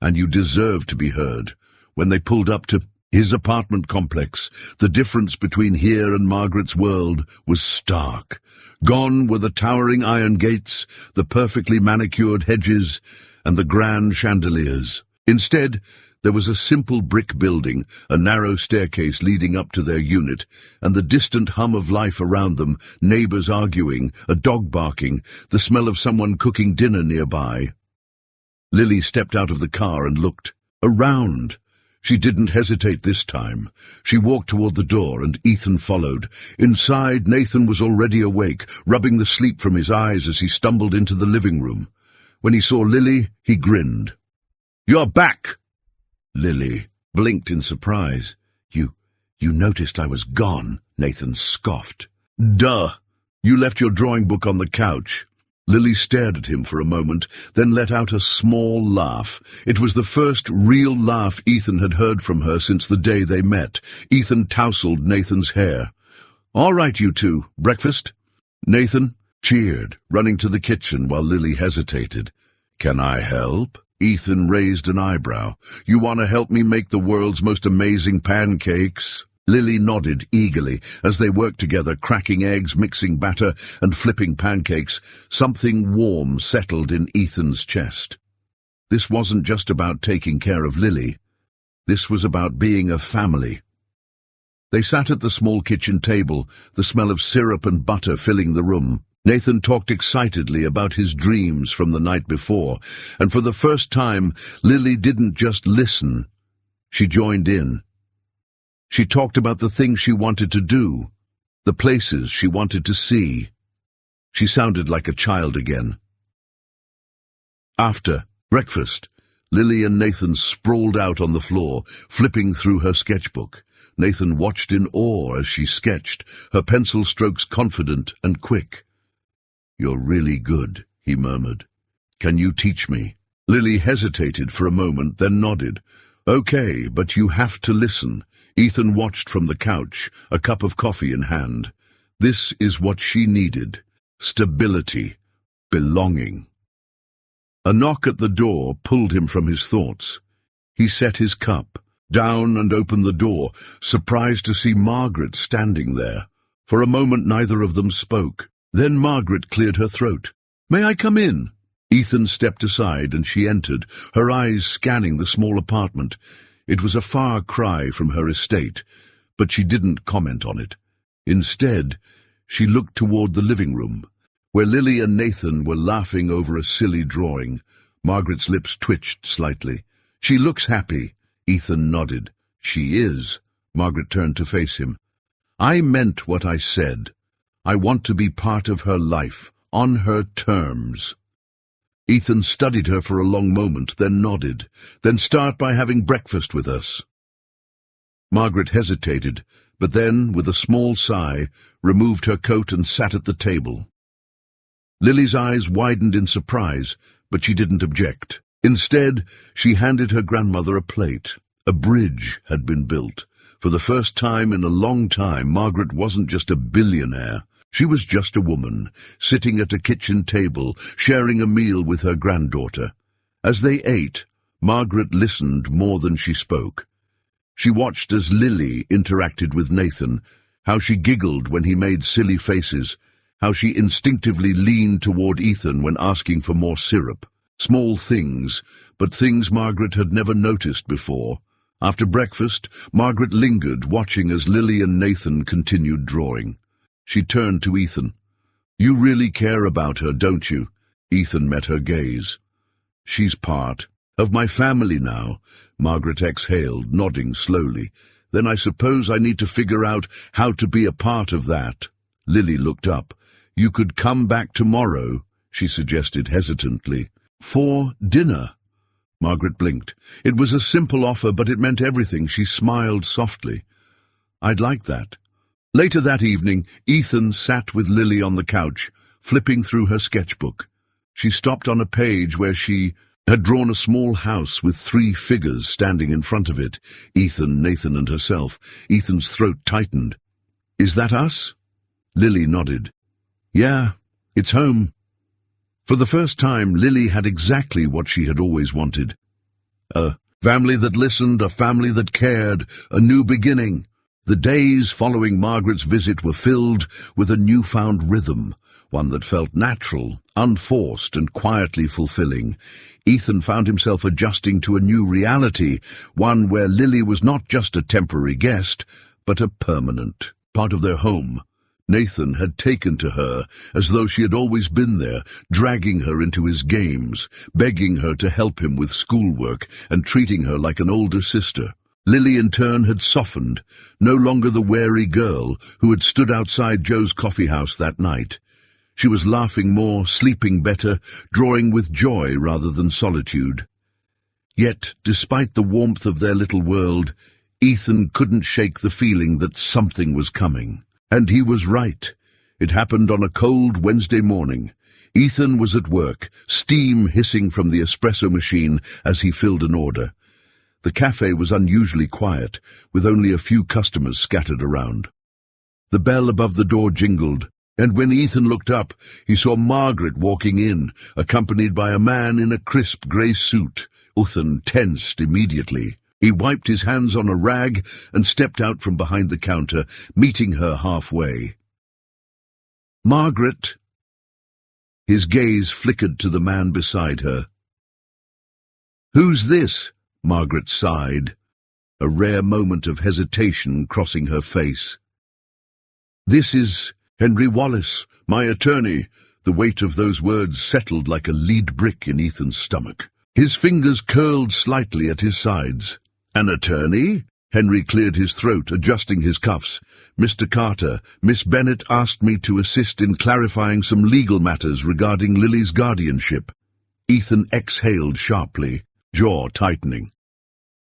and you deserve to be heard. When they pulled up to his apartment complex, the difference between here and Margaret's world was stark. Gone were the towering iron gates, the perfectly manicured hedges, and the grand chandeliers. Instead, there was a simple brick building, a narrow staircase leading up to their unit, and the distant hum of life around them, neighbors arguing, a dog barking, the smell of someone cooking dinner nearby. Lily stepped out of the car and looked around. She didn't hesitate this time. She walked toward the door, and Ethan followed. Inside, Nathan was already awake, rubbing the sleep from his eyes as he stumbled into the living room. When he saw Lily, he grinned. You're back! Lily blinked in surprise. You noticed I was gone, Nathan scoffed. Duh! You left your drawing book on the couch. Lily stared at him for a moment, then let out a small laugh. It was the first real laugh Ethan had heard from her since the day they met. Ethan tousled Nathan's hair. All right, you two, breakfast? Nathan cheered, running to the kitchen while Lily hesitated. Can I help? Ethan raised an eyebrow. You want to help me make the world's most amazing pancakes? Lily nodded eagerly as they worked together, cracking eggs, mixing batter, and flipping pancakes. Something warm settled in Ethan's chest. This wasn't just about taking care of Lily. This was about being a family. They sat at the small kitchen table, the smell of syrup and butter filling the room. Nathan talked excitedly about his dreams from the night before, and for the first time, Lily didn't just listen. She joined in. She talked about the things she wanted to do, the places she wanted to see. She sounded like a child again. After breakfast, Lily and Nathan sprawled out on the floor, flipping through her sketchbook. Nathan watched in awe as she sketched, her pencil strokes confident and quick. "You're really good," he murmured. "Can you teach me?" Lily hesitated for a moment, then nodded. "Okay, but you have to listen." Ethan watched from the couch, a cup of coffee in hand. This is what she needed: stability, belonging. A knock at the door pulled him from his thoughts. He set his cup down and opened the door, surprised to see Margaret standing there. For a moment neither of them spoke. Then Margaret cleared her throat. "May I come in?" Ethan stepped aside and she entered, her eyes scanning the small apartment. It was a far cry from her estate, but she didn't comment on it. Instead, she looked toward the living room, where Lily and Nathan were laughing over a silly drawing. Margaret's lips twitched slightly. "She looks happy." Ethan nodded. "She is." Margaret turned to face him. "I meant what I said. I want to be part of her life, on her terms." Ethan studied her for a long moment, then nodded. "Then start by having breakfast with us." Margaret hesitated, but then, with a small sigh, removed her coat and sat at the table. Lily's eyes widened in surprise, but she didn't object. Instead, she handed her grandmother a plate. A bridge had been built. For the first time in a long time, Margaret wasn't just a billionaire. She was just a woman, sitting at a kitchen table, sharing a meal with her granddaughter. As they ate, Margaret listened more than she spoke. She watched as Lily interacted with Nathan, how she giggled when he made silly faces, how she instinctively leaned toward Ethan when asking for more syrup. Small things, but things Margaret had never noticed before. After breakfast, Margaret lingered, watching as Lily and Nathan continued drawing. She turned to Ethan. "You really care about her, don't you?" Ethan met her gaze. "She's part of my family now," Margaret exhaled, nodding slowly. "Then I suppose I need to figure out how to be a part of that." Lily looked up. "You could come back tomorrow," she suggested hesitantly. "For dinner." Margaret blinked. It was a simple offer, but it meant everything. She smiled softly. "I'd like that." Later that evening, Ethan sat with Lily on the couch, flipping through her sketchbook. She stopped on a page where she had drawn a small house with 3 figures standing in front of it: Ethan, Nathan, and herself. Ethan's throat tightened. "Is that us?" Lily nodded. "Yeah, it's home." For the first time, Lily had exactly what she had always wanted. A family that listened, a family that cared, a new beginning. The days following Margaret's visit were filled with a newfound rhythm, one that felt natural, unforced, and quietly fulfilling. Ethan found himself adjusting to a new reality, one where Lily was not just a temporary guest, but a permanent part of their home. Nathan had taken to her as though she had always been there, dragging her into his games, begging her to help him with schoolwork, and treating her like an older sister. Lily, in turn, had softened, no longer the wary girl who had stood outside Joe's coffee house that night. She was laughing more, sleeping better, drawing with joy rather than solitude. Yet, despite the warmth of their little world, Ethan couldn't shake the feeling that something was coming. And he was right. It happened on a cold Wednesday morning. Ethan was at work, steam hissing from the espresso machine as he filled an order. The cafe was unusually quiet, with only a few customers scattered around. The bell above the door jingled, and when Ethan looked up, he saw Margaret walking in, accompanied by a man in a crisp grey suit. Ethan tensed immediately. He wiped his hands on a rag and stepped out from behind the counter, meeting her halfway. "Margaret!" His gaze flickered to the man beside her. "Who's this?" Margaret sighed, a rare moment of hesitation crossing her face. "This is Henry Wallace, my attorney." The weight of those words settled like a lead brick in Ethan's stomach. His fingers curled slightly at his sides. "An attorney?" Henry cleared his throat, adjusting his cuffs. "Mr. Carter, Miss Bennett asked me to assist in clarifying some legal matters regarding Lily's guardianship." Ethan exhaled sharply, jaw tightening.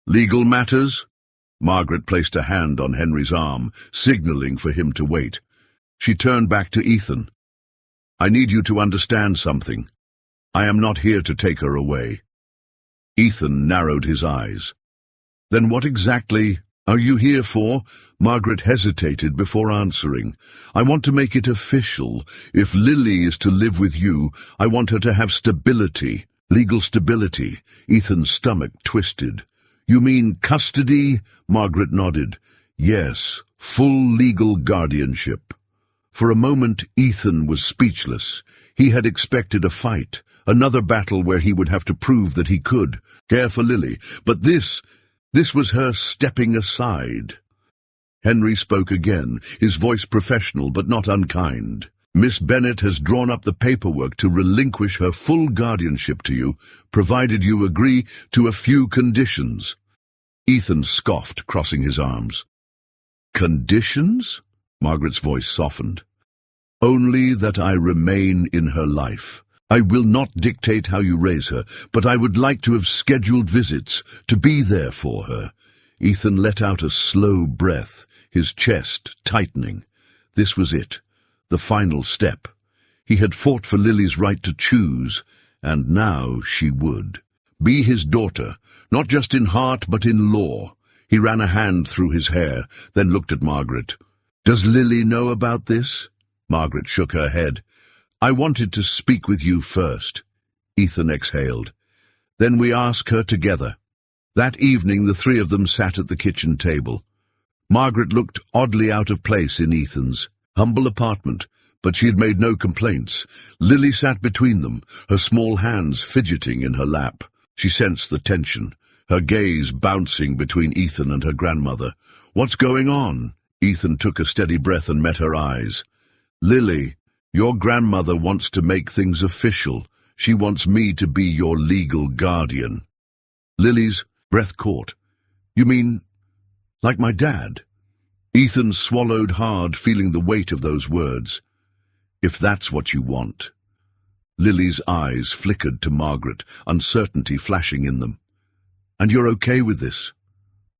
"Legal matters?" Margaret placed a hand on Henry's arm, signaling for him to wait. She turned back to Ethan. "I need you to understand something. I am not here to take her away." Ethan narrowed his eyes. "Then what exactly are you here for?" Margaret hesitated before answering. "I want to make it official. If Lily is to live with you, I want her to have stability, legal stability." Ethan's stomach twisted. "You mean custody?" Margaret nodded. "Yes, full legal guardianship." For a moment, Ethan was speechless. He had expected a fight, another battle where he would have to prove that he could care for Lily. But this was her stepping aside. Henry spoke again, his voice professional but not unkind. "Miss Bennet has drawn up the paperwork to relinquish her full guardianship to you, provided you agree to a few conditions." Ethan scoffed, crossing his arms. "Conditions?" Margaret's voice softened. "Only that I remain in her life. I will not dictate how you raise her, but I would like to have scheduled visits, to be there for her." Ethan let out a slow breath, his chest tightening. This was it, the final step. He had fought for Lily's right to choose, and now she would. Be his daughter, not just in heart but in law. He ran a hand through his hair, then looked at Margaret. "Does Lily know about this?" Margaret shook her head. "I wanted to speak with you first." Ethan exhaled. "Then we ask her together." That evening the three of them sat at the kitchen table. Margaret looked oddly out of place in Ethan's humble apartment, but she had made no complaints. Lily sat between them, her small hands fidgeting in her lap. She sensed the tension, her gaze bouncing between Ethan and her grandmother. "What's going on?" Ethan took a steady breath and met her eyes. "Lily, your grandmother wants to make things official. She wants me to be your legal guardian." Lily's breath caught. "You mean, like my dad?" Ethan swallowed hard, feeling the weight of those words. "If that's what you want." Lily's eyes flickered to Margaret, uncertainty flashing in them. "And you're okay with this?"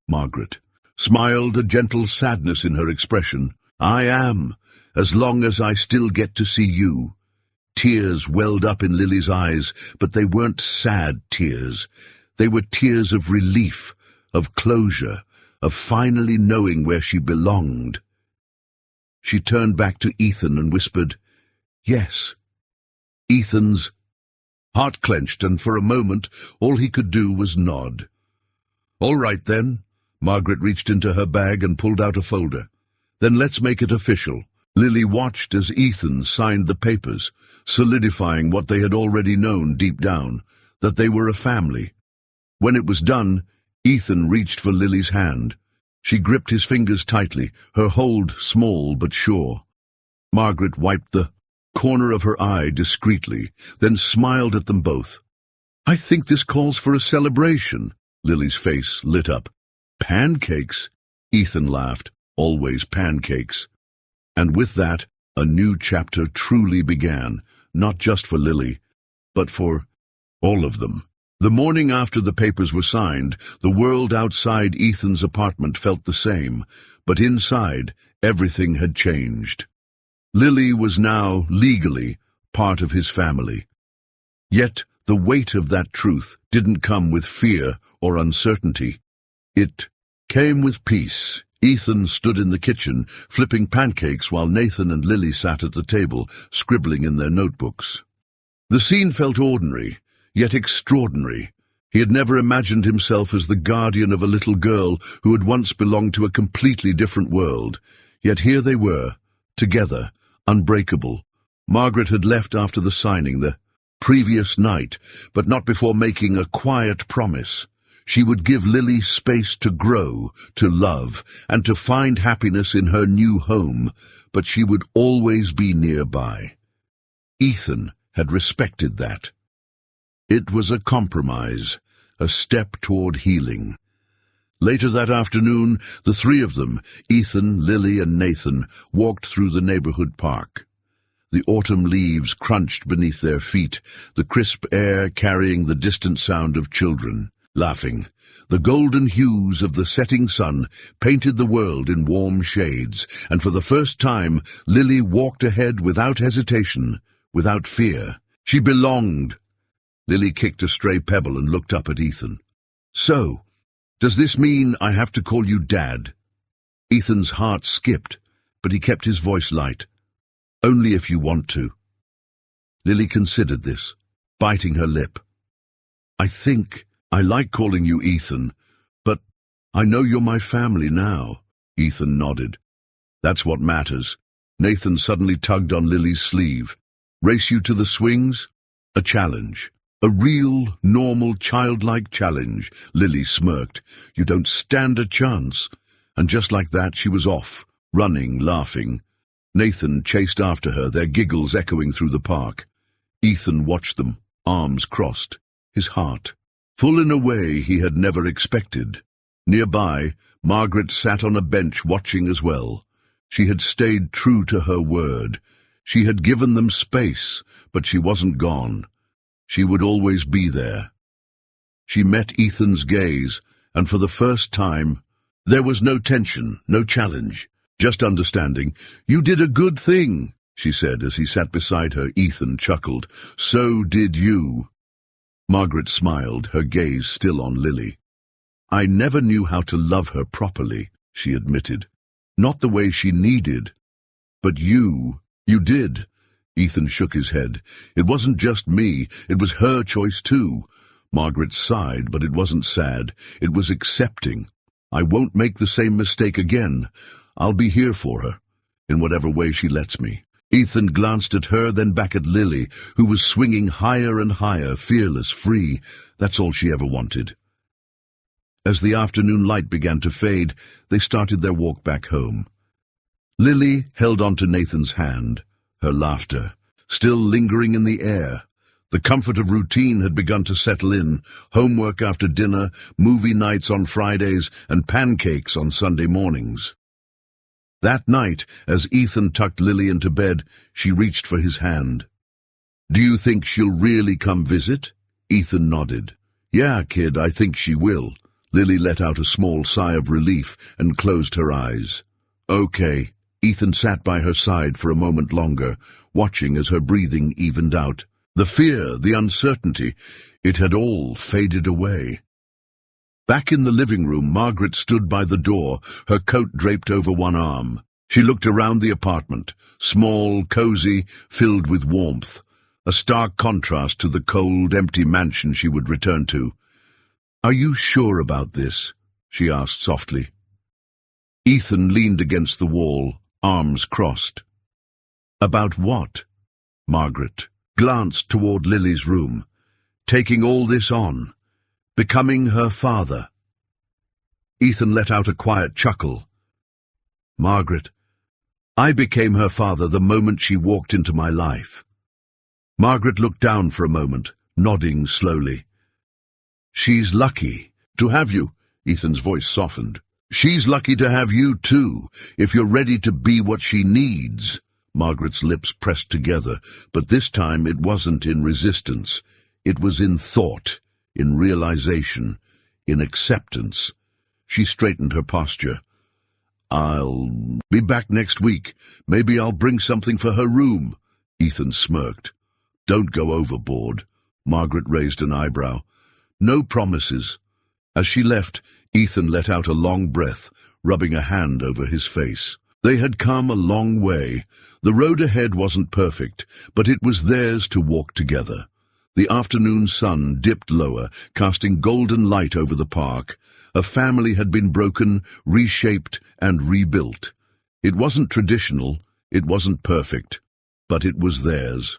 Margaret smiled, a gentle sadness in her expression. "I am, as long as I still get to see you." Tears welled up in Lily's eyes, but they weren't sad tears. They were tears of relief, of closure, of finally knowing where she belonged. She turned back to Ethan and whispered, "Yes." Ethan's heart clenched, and for a moment all he could do was nod. "All right, then." Margaret reached into her bag and pulled out a folder. "Then let's make it official." Lily watched as Ethan signed the papers, solidifying what they had already known deep down, that they were a family. When it was done, Ethan reached for Lily's hand. She gripped his fingers tightly, her hold small but sure. Margaret wiped the corner of her eye discreetly, then smiled at them both. "I think this calls for a celebration." Lily's face lit up. "Pancakes?" Ethan laughed. "Always pancakes." And with that, a new chapter truly began, not just for Lily, but for all of them. The morning after the papers were signed, the world outside Ethan's apartment felt the same, but inside, everything had changed. Lily was now, legally, part of his family. Yet, the weight of that truth didn't come with fear or uncertainty. It came with peace. Ethan stood in the kitchen, flipping pancakes while Nathan and Lily sat at the table, scribbling in their notebooks. The scene felt ordinary, yet extraordinary. He had never imagined himself as the guardian of a little girl who had once belonged to a completely different world. Yet here they were, together, unbreakable. Margaret had left after the signing the previous night, but not before making a quiet promise. She would give Lily space to grow, to love, and to find happiness in her new home, but she would always be nearby. Ethan had respected that. It was a compromise, a step toward healing. Later that afternoon, the three of them, Ethan, Lily, and Nathan, walked through the neighborhood park. The autumn leaves crunched beneath their feet, the crisp air carrying the distant sound of children laughing. The golden hues of the setting sun painted the world in warm shades, and for the first time Lily walked ahead without hesitation, without fear. She belonged. Lily kicked a stray pebble and looked up at Ethan. "So, does this mean I have to call you Dad?" Ethan's heart skipped, but he kept his voice light. "Only if you want to." Lily considered this, biting her lip. "I think I like calling you Ethan, but I know you're my family now." Ethan nodded. "That's what matters." Nathan suddenly tugged on Lily's sleeve. "Race you to the swings? A challenge. A real, normal, childlike challenge." Lily smirked. "You don't stand a chance." And just like that, she was off, running, laughing. Nathan chased after her, their giggles echoing through the park. Ethan watched them, arms crossed, his heart full in a way he had never expected. Nearby, Margaret sat on a bench watching as well. She had stayed true to her word. She had given them space, but she wasn't gone. She would always be there. She met Ethan's gaze, and for the first time, there was no tension, no challenge, just understanding. "You did a good thing," she said as he sat beside her. Ethan chuckled. "So did you." Margaret smiled, her gaze still on Lily. "I never knew how to love her properly," she admitted. "Not the way she needed. But you did." Ethan shook his head. "It wasn't just me, it was her choice too." Margaret sighed, but it wasn't sad. It was accepting. "I won't make the same mistake again. I'll be here for her, in whatever way she lets me." Ethan glanced at her, then back at Lily, who was swinging higher and higher, fearless, free. That's all she ever wanted. As the afternoon light began to fade, they started their walk back home. Lily held onto Nathan's hand, her laughter still lingering in the air. The comfort of routine had begun to settle in, homework after dinner, movie nights on Fridays, and pancakes on Sunday mornings. That night, as Ethan tucked Lily into bed, she reached for his hand. "Do you think she'll really come visit?" Ethan nodded. "Yeah, kid, I think she will." Lily let out a small sigh of relief and closed her eyes. "Okay." Ethan sat by her side for a moment longer, watching as her breathing evened out. The fear, the uncertainty, it had all faded away. Back in the living room, Margaret stood by the door, her coat draped over one arm. She looked around the apartment, small, cozy, filled with warmth, a stark contrast to the cold, empty mansion she would return to. "Are you sure about this?" she asked softly. Ethan leaned against the wall, arms crossed. "About what?" Margaret glanced toward Lily's room. "Taking all this on. Becoming her father." Ethan let out a quiet chuckle. "Margaret, I became her father the moment she walked into my life." Margaret looked down for a moment, nodding slowly. "She's lucky to have you." Ethan's voice softened. "She's lucky to have you, too, if you're ready to be what she needs." Margaret's lips pressed together, but this time it wasn't in resistance. It was in thought, in realization, in acceptance. She straightened her posture. "I'll be back next week. Maybe I'll bring something for her room." Ethan smirked. "Don't go overboard." Margaret raised an eyebrow. "No promises." As she left, Ethan let out a long breath, rubbing a hand over his face. They had come a long way. The road ahead wasn't perfect, but it was theirs to walk together. The afternoon sun dipped lower, casting golden light over the park. A family had been broken, reshaped, and rebuilt. It wasn't traditional, it wasn't perfect, but it was theirs.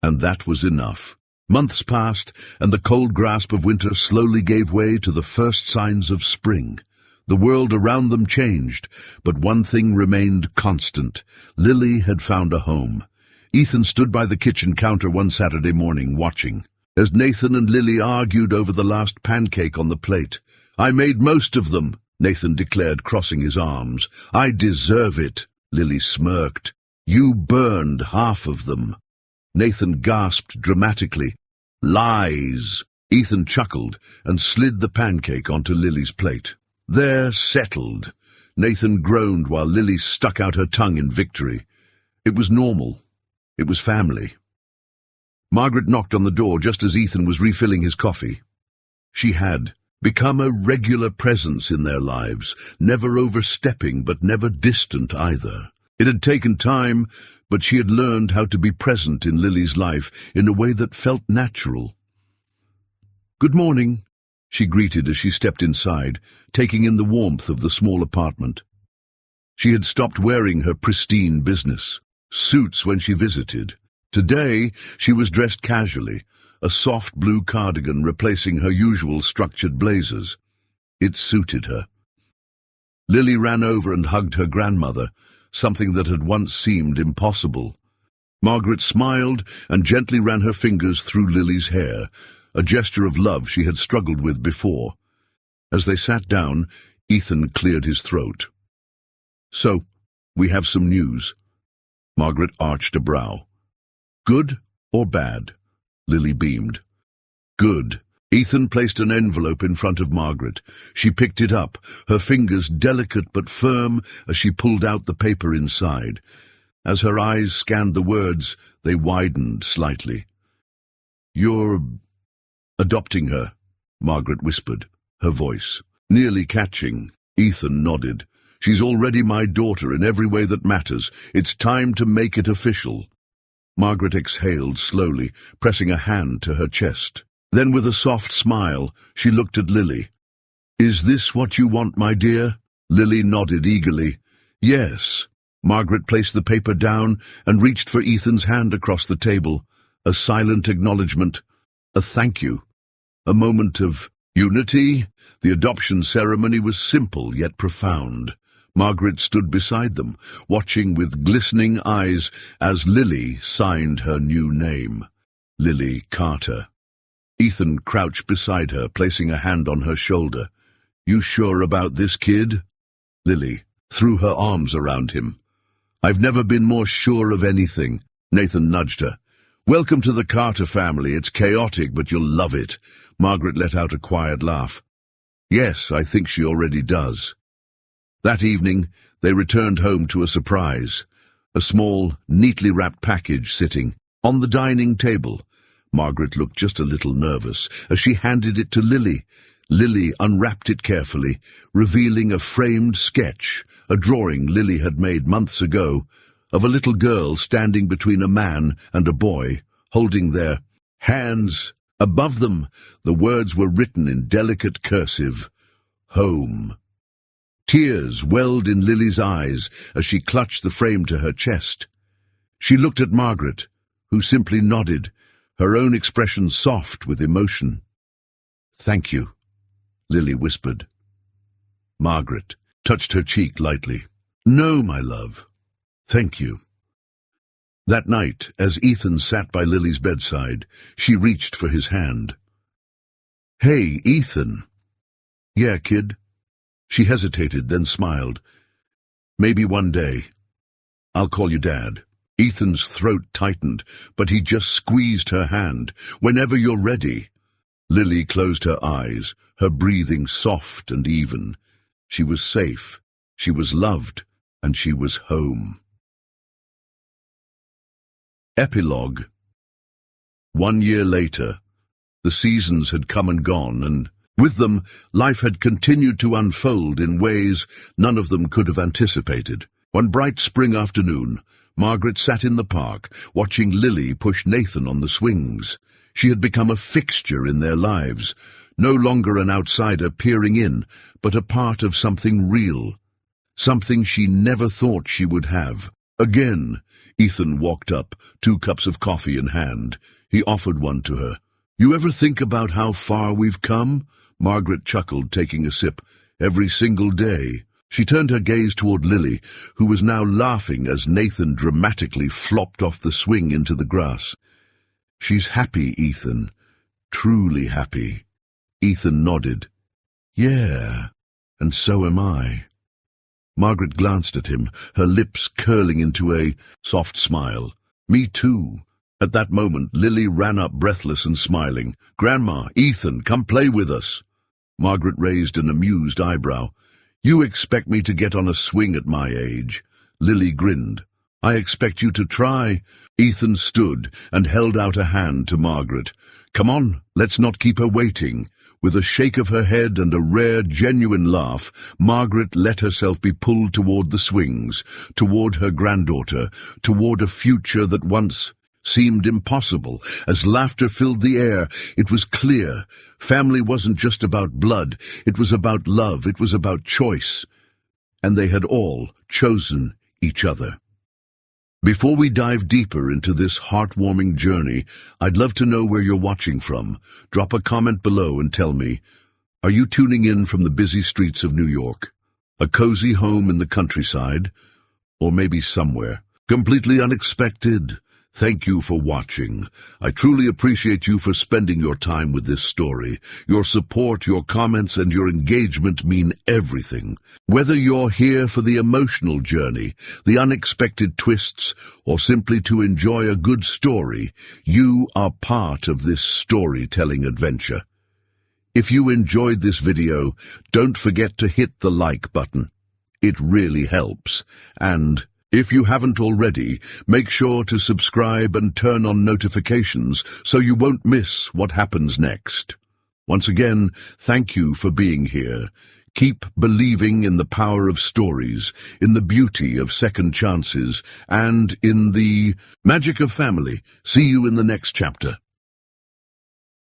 And that was enough. Months passed, and the cold grasp of winter slowly gave way to the first signs of spring. The world around them changed, but one thing remained constant. Lily had found a home. Ethan stood by the kitchen counter one Saturday morning, watching, as Nathan and Lily argued over the last pancake on the plate. "I made most of them," Nathan declared, crossing his arms. "I deserve it." Lily smirked. You burned half of them. Nathan gasped dramatically. Lies! Ethan chuckled and slid the pancake onto Lily's plate. There, settled. Nathan groaned while Lily stuck out her tongue in victory. It was normal. It was family. Margaret knocked on the door just as Ethan was refilling his coffee. She had become a regular presence in their lives, never overstepping but never distant either. It had taken time, but she had learned how to be present in Lily's life in a way that felt natural. "Good morning," she greeted as she stepped inside, taking in the warmth of the small apartment. She had stopped wearing her pristine business suits when she visited. Today, she was dressed casually, a soft blue cardigan replacing her usual structured blazers. It suited her. Lily ran over and hugged her grandmother, something that had once seemed impossible. Margaret smiled and gently ran her fingers through Lily's hair, a gesture of love she had struggled with before. As they sat down, Ethan cleared his throat. "So, we have some news." Margaret arched a brow. "Good or bad?" Lily beamed. "Good." Ethan placed an envelope in front of Margaret. She picked it up, her fingers delicate but firm as she pulled out the paper inside. As her eyes scanned the words, they widened slightly. "You're adopting her," Margaret whispered, her voice nearly catching. Ethan nodded. "She's already my daughter in every way that matters. It's time to make it official." Margaret exhaled slowly, pressing a hand to her chest. Then with a soft smile, she looked at Lily. "Is this what you want, my dear?" Lily nodded eagerly. "Yes." Margaret placed the paper down and reached for Ethan's hand across the table. A silent acknowledgement. A thank you. A moment of unity. The adoption ceremony was simple yet profound. Margaret stood beside them, watching with glistening eyes as Lily signed her new name. Lily Carter. Ethan crouched beside her, placing a hand on her shoulder. "You sure about this, kid?" Lily threw her arms around him. "I've never been more sure of anything." Nathan nudged her. "Welcome to the Carter family. It's chaotic, but you'll love it." Margaret let out a quiet laugh. "Yes, I think she already does." That evening, they returned home to a surprise. A small, neatly wrapped package sitting on the dining table. Margaret looked just a little nervous as she handed it to Lily. Lily unwrapped it carefully, revealing a framed sketch, a drawing Lily had made months ago, of a little girl standing between a man and a boy, holding their hands. Above them, the words were written in delicate cursive, "Home." Tears welled in Lily's eyes as she clutched the frame to her chest. She looked at Margaret, who simply nodded, her own expression soft with emotion. "Thank you," Lily whispered. Margaret touched her cheek lightly. "No, my love. Thank you." That night, as Ethan sat by Lily's bedside, she reached for his hand. "Hey, Ethan." "Yeah, kid." She hesitated, then smiled. "Maybe one day. I'll call you Dad." Ethan's throat tightened, but he just squeezed her hand. "Whenever you're ready." Lily closed her eyes, her breathing soft and even. She was safe, she was loved, and she was home. Epilogue. 1 year later, the seasons had come and gone, and with them, life had continued to unfold in ways none of them could have anticipated. One bright spring afternoon, Margaret sat in the park, watching Lily push Nathan on the swings. She had become a fixture in their lives, no longer an outsider peering in, but a part of something real, something she never thought she would have. Again, Ethan walked up, 2 cups of coffee in hand. He offered one to her. "You ever think about how far we've come?" Margaret chuckled, taking a sip. "Every single day." She turned her gaze toward Lily, who was now laughing as Nathan dramatically flopped off the swing into the grass. "She's happy, Ethan. Truly happy." Ethan nodded. "Yeah, and so am I." Margaret glanced at him, her lips curling into a soft smile. Me too. At that moment, Lily ran up breathless and smiling. Grandma, Ethan, come play with us. Margaret raised an amused eyebrow. You expect me to get on a swing at my age? Lily grinned. I expect you to try. Ethan stood and held out a hand to Margaret. Come on, let's not keep her waiting. With a shake of her head and a rare, genuine laugh, Margaret let herself be pulled toward the swings, toward her granddaughter, toward a future that once seemed impossible. As laughter filled the air, it was clear. Family wasn't just about blood. It was about love. It was about choice. And they had all chosen each other. Before we dive deeper into this heartwarming journey, I'd love to know where you're watching from. Drop a comment below and tell me, are you tuning in from the busy streets of New York? A cozy home in the countryside? Or maybe somewhere completely unexpected? Thank you for watching. I truly appreciate you for spending your time with this story. Your support, your comments, and your engagement mean everything. Whether you're here for the emotional journey, the unexpected twists, or simply to enjoy a good story, you are part of this storytelling adventure. If you enjoyed this video, don't forget to hit the like button. It really helps. And if you haven't already, make sure to subscribe and turn on notifications so you won't miss what happens next. Once again, thank you for being here. Keep believing in the power of stories, in the beauty of second chances, and in the magic of family. See you in the next chapter.